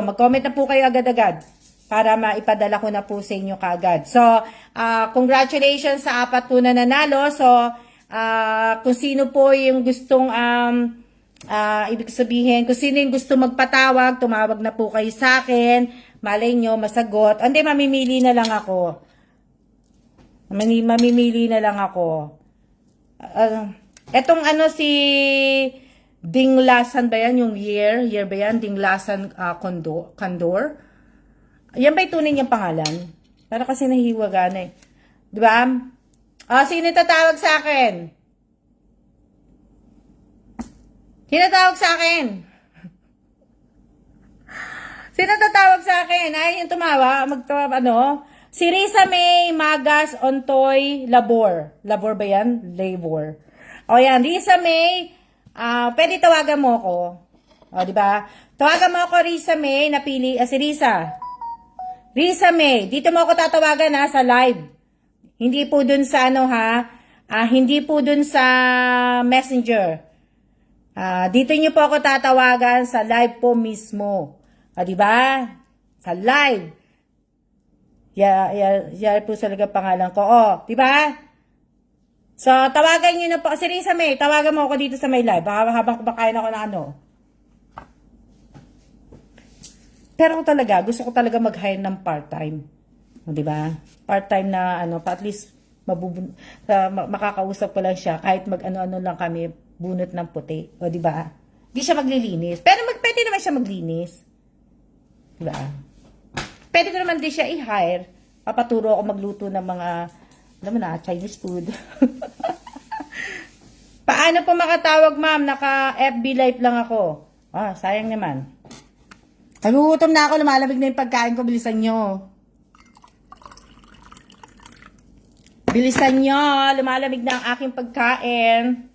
mag-comment na po kayo agad-agad para maipadala ko na po sa inyo kaagad. So, congratulations sa 4 po na nanalo. So, kung sino po yung gustong ibig sabihin, kung sino yung gusto magpatawag, tumawag na po kayo sa akin. Malay nyo, masagot. Hindi, mamimili na lang ako. Mamimili na lang ako. Etong si Dinglasan ba yan? Yung year ba yan? Dinglasan Kandor? Yan ba yung tunay niyang pangalan? Para kasi nahiwaga na eh. Diba? Sino tatawag sa akin? Sino tatawag sa akin? Sino tatawag sa akin? Ay, yung tumawa, si Risa May Magas Ontoy Labor. Labor ba yan? Labor. O yan, Risa May, pwede tawagan mo ako. O, diba? Tawagan mo ako, Risa May, napili, si Risa. Risa May, dito mo ako tatawagan sa live. Hindi po dun sa hindi po dun sa Messenger. Dito nyo po ako tatawagan sa live po mismo. Diba? Sa live. Yan po talaga pangalan ko. Diba? So, tawagan nyo na po. Si Risa May, tawagan mo ako dito sa may live. Habang kumakain ako ng Pero gusto ko talaga mag-hire ng part-time. Diba? Part-time na at least makakausap ko lang siya kahit mag-ano lang kami, bunot ng puti. O diba? Di siya maglilinis. Pero pwede naman siya maglinis. Diba? Pwede ko naman din siya i-hire. Papaturo ako magluto ng mga, Chinese food. Paano po makatawag, ma'am? Naka-FB live lang ako. Sayang naman. Nagugutom na ako, lumalamig na yung pagkain ko. Bilisan nyo. Bilisan nyo, lumalamig na ang aking pagkain.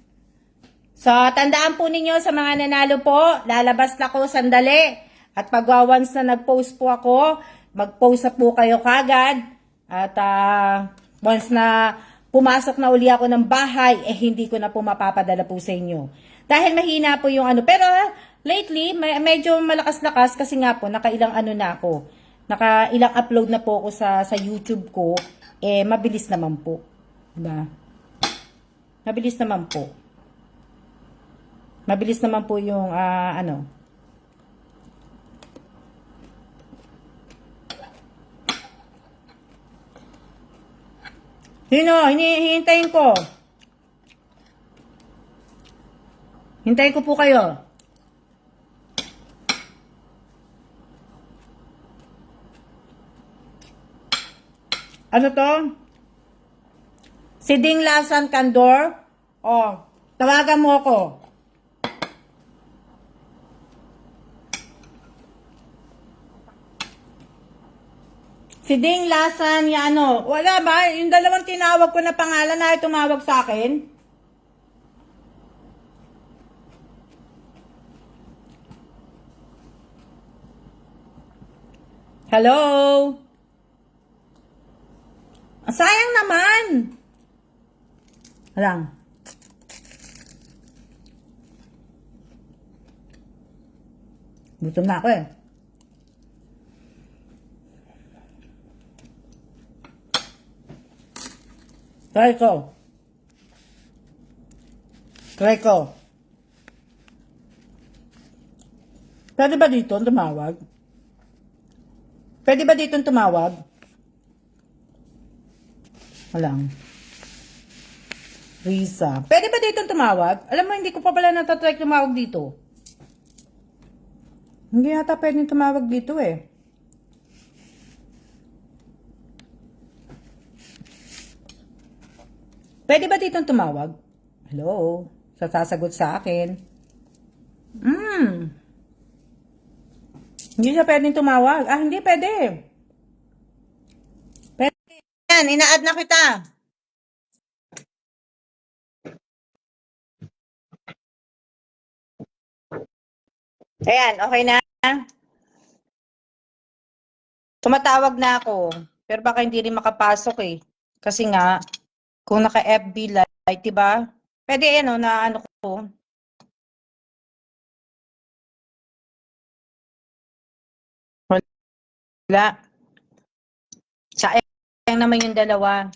So, tandaan po ninyo sa mga nanalo po, lalabas na ko sandali. At pag once na nag-post po ako, mag-post na po kayo kagad. At once na pumasok na uli ako ng bahay, hindi ko na po mapapadala po sa inyo. Dahil mahina po yung pero lately, medyo malakas-lakas kasi nga po, nakailang na ako. Nakailang upload na po ako sa YouTube ko. Mabilis naman po. Diba? Mabilis naman po. Mabilis naman po yung hihintayin ko. Hintayin ko po kayo. Ano to? Si Dinglasan Kandor. Tawagan mo ako. Si Dinglasan, wala ba? Yung dalawang tinawag ko na pangalan na tumawag sa akin? Hello? Sayang naman! Alang. Gutom na ako eh. Try ko. Try ko. Pwede ba dito tumawag? Pwede ba dito tumawag? Walang. Risa. Pwede ba dito tumawag? Alam mo, hindi ko pa pala natatry tumawag dito. Hindi yata pwede tumawag dito eh. Pwede ba dito tumawag? Hello? Sasagot sa akin. Hindi siya pwedeng tumawag. Ah, hindi pwede. Pwede. Yan, ina-add na kita. Ayan, okay na. Tumatawag na ako. Pero baka hindi rin makapasok eh. Kasi nga, kung naka-FB live, diba? Pwede yan o, na ano ko. Wala. Sayang naman yung dalawa.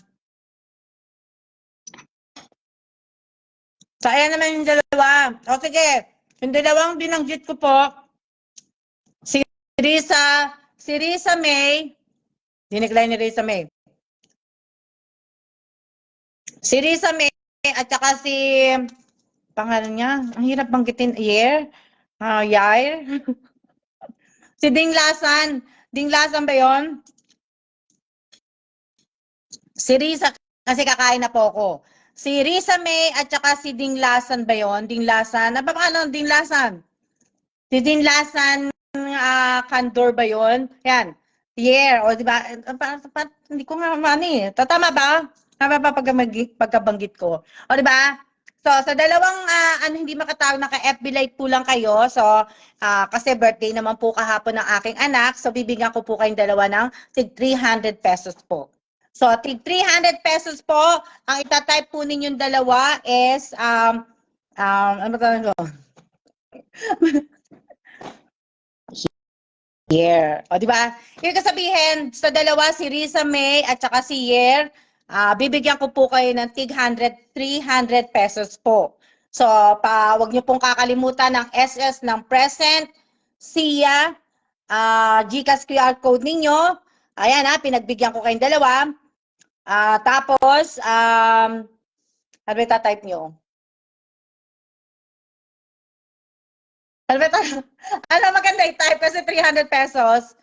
Sayang naman yung dalawa. O sige, yung dalawang binanggit ko po, si Risa May, dinecline ni Risa May. Si Risa May at saka si, pangalan niya, ang hirap banggitin, Yair. Si Ding Lasan. Ding Lasan ba yun? Si Risa, kasi kakain na po ako. Si Risa May at saka si Ding Lasan ba yun? Ding Lasan. Ano ba paano? Ding Lasan. Si Ding Lasan Candor ba yun? Yan. Yeah. O, di ba? Hindi ko nga mani. Tatama ba? Tama ba pagkabanggit ko? O, di ba? So, sa dalawang hindi makatawag, naka-FB Live po lang kayo. So, kasi birthday naman po kahapon ng aking anak. So, bibigyan ko po kayong dalawa ng tig 300 pesos po. So, tig 300 pesos po. Ang itatype po ninyong dalawa is, ano ba ito? Yer. O, di ba? Yung sabihin, sa dalawa, si Risa May at saka si Yer, bibigyan ko po kayo ng tig 300 pesos po. So, wag niyo pong kakalimutan ng SS ng present, SIA, GCash QR code ninyo. Ayan pinagbigyan ko kayong dalawa. Tapos, ano ba itatype nyo? Ano maganda i-type kasi 300 pesos.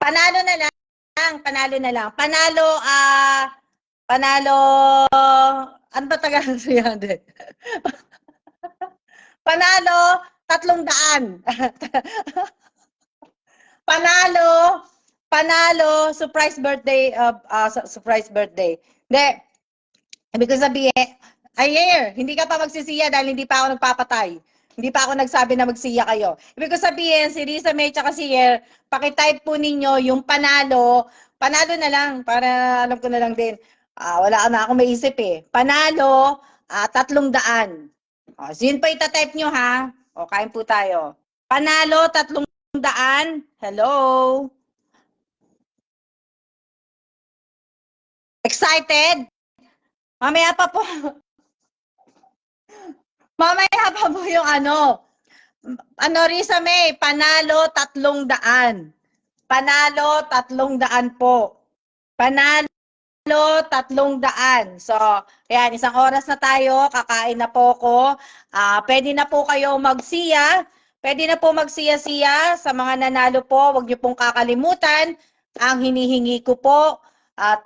Panalo na lang. Panalo na lang. Panalo, ano ba taga 300? Panalo, 300. Panalo, surprise birthday, surprise birthday. Hindi, ibig ko sabihin, hindi ka pa magsisiya dahil hindi pa ako nagpapatay. Hindi pa ako nagsabi na magsiya kayo. Ibig ko sabihin, si Risa May at si Yer, pakitype po ninyo yung panalo na lang, para alam ko na lang din. Wala na ako maisip eh. Panalo, 300. So yun pa itatype nyo ha. O, kain po tayo. Panalo, 300. Hello? Excited? Mamaya pa po. Mamaya pa po yung Risa May, panalo 300. Panalo 300 po. Panalo 300. So, ayan, isang oras na tayo, kakain na po ko. Pwede na po kayo magsiya. Pwede na po magsiya-siya sa mga nanalo po. Huwag niyo pong kakalimutan ang hinihingi ko po. At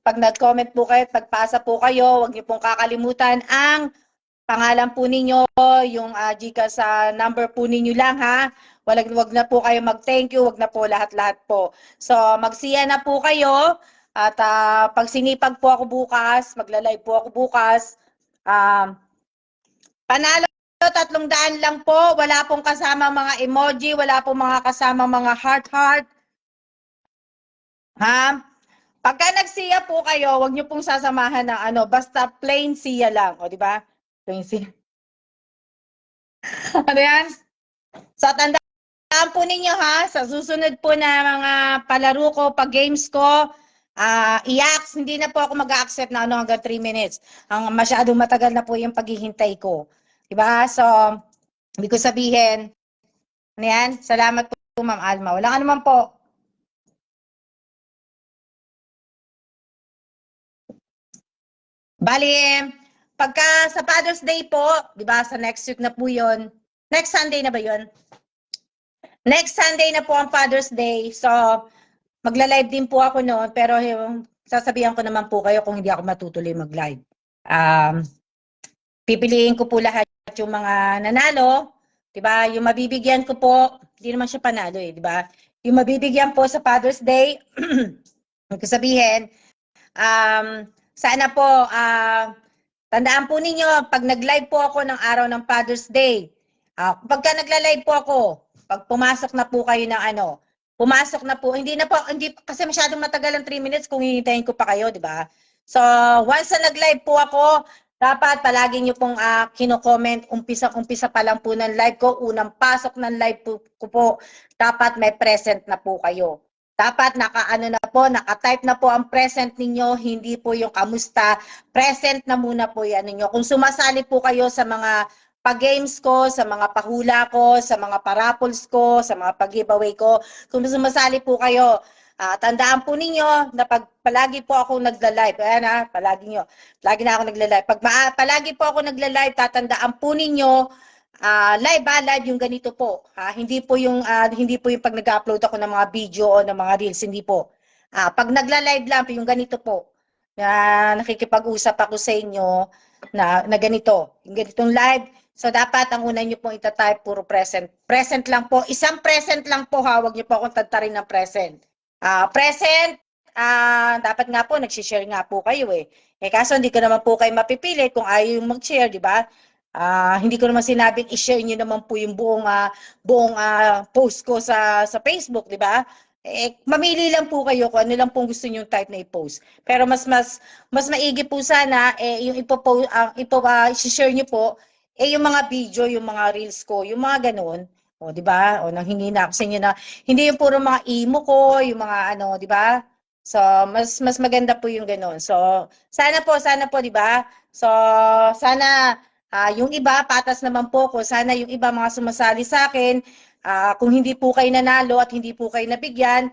pag nag-comment po kayo at pagpasa po kayo, huwag niyo pong kakalimutan ang pangalan po ninyo, yung GCash number po ninyo lang ha. Wag na po kayo mag-thank you, wag na po lahat-lahat po. So magsiya na po kayo at pag sinipag po ako bukas, magla-live po ako bukas. Panalo 300 lang po. Wala pong kasama mga emoji, wala pong mga kasama mga heart. Ha? Pagka nagsiya po kayo, wag niyo pong sasamahan ng ano, basta plain siya lang. O, di ba? Plain siya. Ano yan? So, tandaan po ninyo ha, sa susunod po na mga palaro ko, pag games ko, i-ax, hindi na po ako mag-accept na ano hanggang 3 minutes. Ang masyadong matagal na po yung paghihintay ko. Diba? So, ibig ko sabihin, ano yan? Salamat po, Ma'am Alma. Wala ka naman po. Bali, pagka sa Father's Day po, diba, sa next week na po yun. Next Sunday na ba yun? Next Sunday na po ang Father's Day. So, magla-live din po ako noon, pero sasabihan ko naman po kayo kung hindi ako matutuloy mag-live. Pipiliin ko po lahat yung mga nanalo, 'di ba? Yung mabibigyan ko po, hindi naman siya panalo eh, 'di ba? Yung mabibigyan po sa Father's Day, ibig sabihin, sana po tandaan po ninyo pag nag-live po ako ng araw ng Father's Day. Pagka nagla-live po ako, pag pumasok na po kayo ng ano, pumasok na po, hindi kasi masyadong matagal ang 3 minutes kung hihintayin ko pa kayo, di ba? So, once na nag-live po ako, dapat palagi nyo pong kino-comment, umpisa pa lang po ng live ko, unang pasok ng live ko po, dapat may present na po kayo. Dapat naka-type na po ang present ninyo, hindi po yung kamusta, present na muna po yan ninyo. Kung sumasali po kayo sa mga pag-games ko, sa mga pahula ko, sa mga parapols ko, sa mga pag-giveaway ko. Kung sumasali po kayo, tandaan po ninyo na palagi po ako nagla-live. Ayan palagi na ako nagla-live. Palagi po ako nagla-live, tatandaan po ninyo, live yung ganito po. Hindi po yung pag nag-upload ako ng mga video o ng mga reels, hindi po. Pag nagla-live lang, yung ganito po, na nakikipag-usap ako sa inyo na ganito, yung ganitong live. So, dapat ang una nyo pong itatype, puro present. Present lang po. Isang present lang po, Huwag nyo po akong tantarin ng present. Present, dapat nga po, nagsishare nga po kayo eh. Kaso hindi ko naman po kayo mapipili kung ayaw yung mag-share, di ba? Hindi ko naman sinabing i-share nyo naman po yung buong post ko sa Facebook, di ba? Mamili lang po kayo kung ano lang pong gusto niyo type na i-post. Pero mas maigi po sana yung i-share niyo po yung mga video, yung mga reels ko, yung mga ganoon. O, di ba? O nanghingi na ako sa inyo na hindi yung puro mga emo ko, yung mga ano, di ba? So, mas maganda po yung ganoon. So, sana po, di ba? So, sana yung iba, patas naman po ko, sana yung iba mga sumasali sa akin, kung hindi po kayo nanalo at hindi po kayo nabigyan,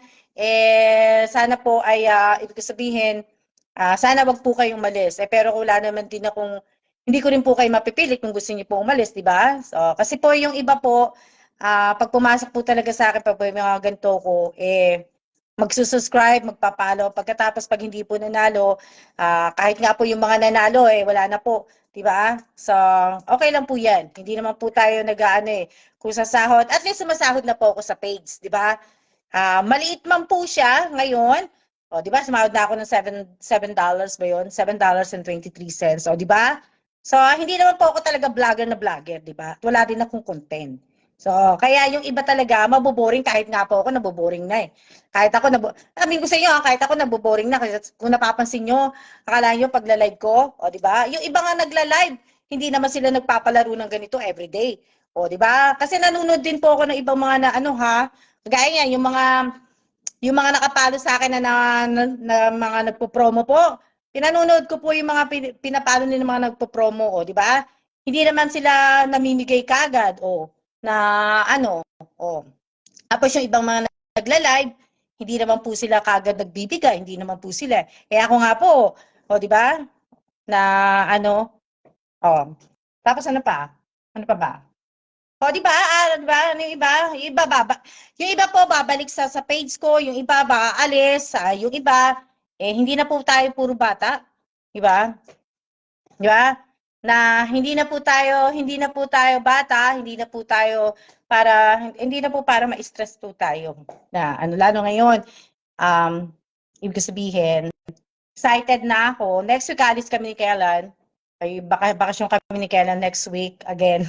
sana po ay, ibig sabihin, sana wag po kayong umalis. Pero wala naman din akong, hindi ko rin po kayo mapipilit kung gusto niyo po umalis, di ba? So, kasi po yung iba po, pag pumasok po talaga sa akin, pag may mga ganito ko, magsusubscribe, magpapalo. Pagkatapos pag hindi po nanalo, kahit nga po yung mga nanalo, wala na po. Diba? So, okay lang po yan. Hindi naman po tayo nag-aano kung sasahod. At least sumasahod na po ako sa page. Diba? Maliit man po siya ngayon. O, diba? Sumahod na ako ng $7 ba yun? $7.23. O, diba? So, hindi naman po ako talaga vlogger na vlogger. Diba? Wala din akong content. So, kaya yung iba talaga, maboboring kahit nga po ako, naboboring na eh. Kahit ako, sabihin ko sa inyo, kahit ako naboboring na. Kasi kung napapansin nyo, akala nyo pagla-live ko, o di ba? Yung iba nga nagla-live, hindi naman sila nagpapalaro ng ganito everyday. O di ba? Kasi nanonood din po ako ng ibang mga na ano ha, gaya niya, yung mga nakapalo sa akin na mga nagpo-promo po. Pinanonood ko po yung mga pinapalo nila mga nagpo-promo, o di ba? Hindi naman sila namimigay kagad, o na ano, o. Tapos yung ibang mga nagla-live, hindi naman po sila kagad nagbibigay, hindi naman po sila. Ako nga po, o di ba? Na ano, tapos ano pa? Ano pa ba? O di ba? Di ba? Ano yung iba? Yung iba po babalik sa page ko, yung iba aalis, yung iba hindi na po tayo puro bata, di ba? Di ba? Na hindi na po tayo bata, hindi na po para ma-stress po tayo. Na ano lalo ngayon, ibig sabihin, excited na ako. Next week alis kami ni Kellan. Ay bakasyon kami ni Kellan next week again.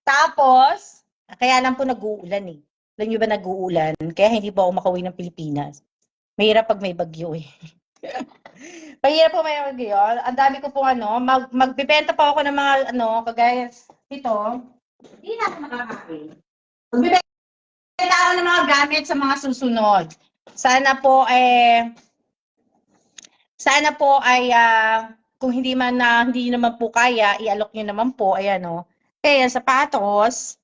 Tapos, kaya lang po nag-uulan eh. Alam niyo ba nag-uulan? Kaya hindi po ako makauwi ng Pilipinas. Mahirap pag may bagyo eh. Mahirap po may bagyo. Ang dami ko po magbibenta pa ako ng mga kagaya nito. Hindi na ako makakain. Magbibenta ako ng mga gamit sa mga susunod. Sana po ay kung hindi naman po kaya, i-alok niyo naman po, ayan o. Kaya sapatos,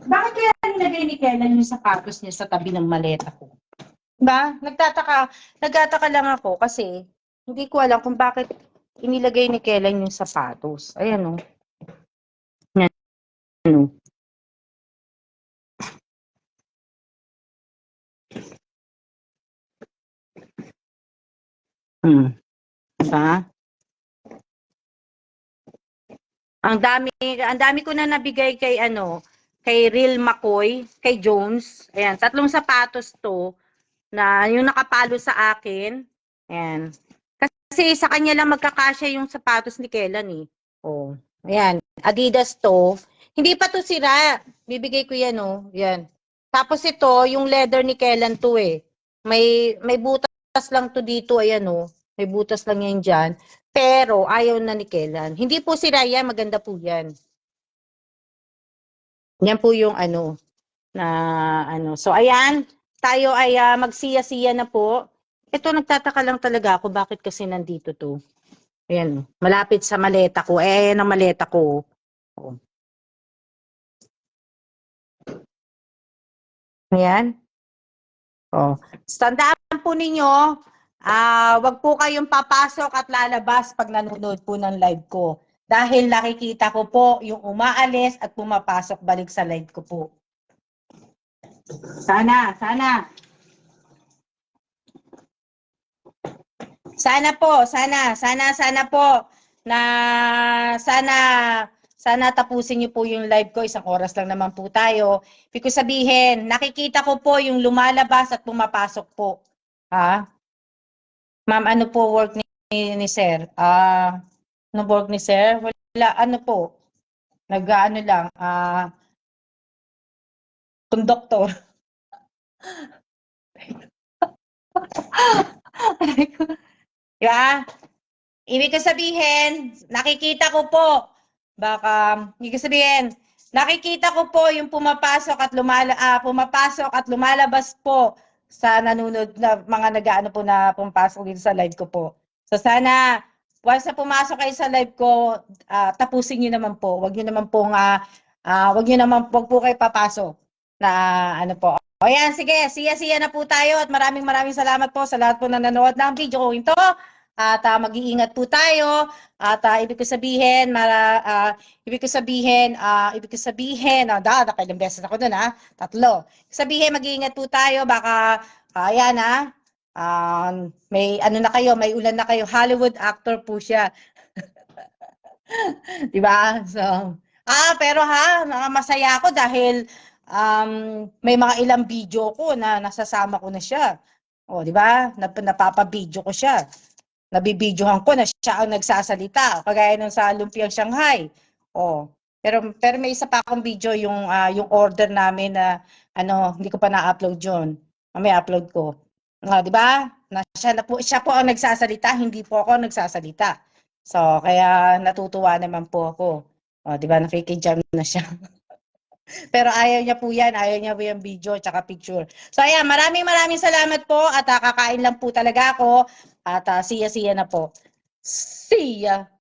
Bakit kaya nilagay ni Kellen yung sapatos niya sa tabi ng maleta ko? Diba? Nagtataka lang ako kasi hindi ko alam kung bakit inilagay ni Kellen yung sapatos. Ayan o. Yan o. Diba? Ang dami ko na nabigay kay Real McCoy, kay Jones. Ayan, 3 sapatos to na yung nakapalo sa akin. Ayan. Kasi sa kanya lang magkakasya yung sapatos ni Kellan eh. Oh, ayan, Adidas to. Hindi pa to sira. Bibigay ko yan oh. Yan. Tapos ito, yung leather ni Kellan to eh. May butas lang to dito, ayan oh. May butas lang yan dyan. Pero ayaw na ni Kellan. Hindi po sira yan, maganda po yan. Yan po yung So ayan, tayo ay magsiya-siya na po. Ito nagtataka lang talaga ako bakit kasi nandito to. Ayan, malapit sa maleta ko. Ayan ang maleta ko. Oh. Ayan. Oh. Tandaan po ninyo, wag po kayong papasok at lalabas pag nanonood po ng live ko. Dahil nakikita ko po yung umaalis at pumapasok balik sa live ko po. Sana po sana tapusin niyo po yung live ko. 1 oras lang naman po tayo. Ibig sabihin, nakikita ko po yung lumalabas at pumapasok po. Ha? Ma'am, ano po work ni Sir? Ano work ni Sir? Wala, ano po? Nag-ano lang, conductor. Diba? Ibig sabihin, nakikita ko po, nakikita ko po yung pumapasok at lumalabas po sa nanonood na mga nag-aano po na pumapasok dito sa live ko po. So sana, once na pumasok kayo sa live ko, tapusin niyo naman po. Wag po kayo papasok na po. O yan, sige, siya na po tayo at maraming salamat po sa lahat po na nanonood ng video ko ito. At mag-iingat po tayo at ibig ko sabihin nakailang beses ako doon 3. Sabihin mag-iingat po tayo baka may may ulan na kayo, Hollywood actor po siya. 'Di ba? So, pero masaya ako dahil may mga ilang video ko na nasasama ko na siya. O, 'di ba? Napapa-video ko siya. Nabibidyohan ko na siya ang nagsasalita, kagaya ng sa Lumpiang Shanghai. Pero may isa pa akong video yung order namin na hindi ko pa na-upload 'yon. May upload ko. 'Di ba? Siya po ang nagsasalita, hindi po ako nagsasalita. So, kaya natutuwa naman po ako. 'Di ba? Nakikijam na siya. Pero ayaw niya po yung video at picture. So ayan, maraming salamat po at kakain lang po talaga ako at siya na po. See ya!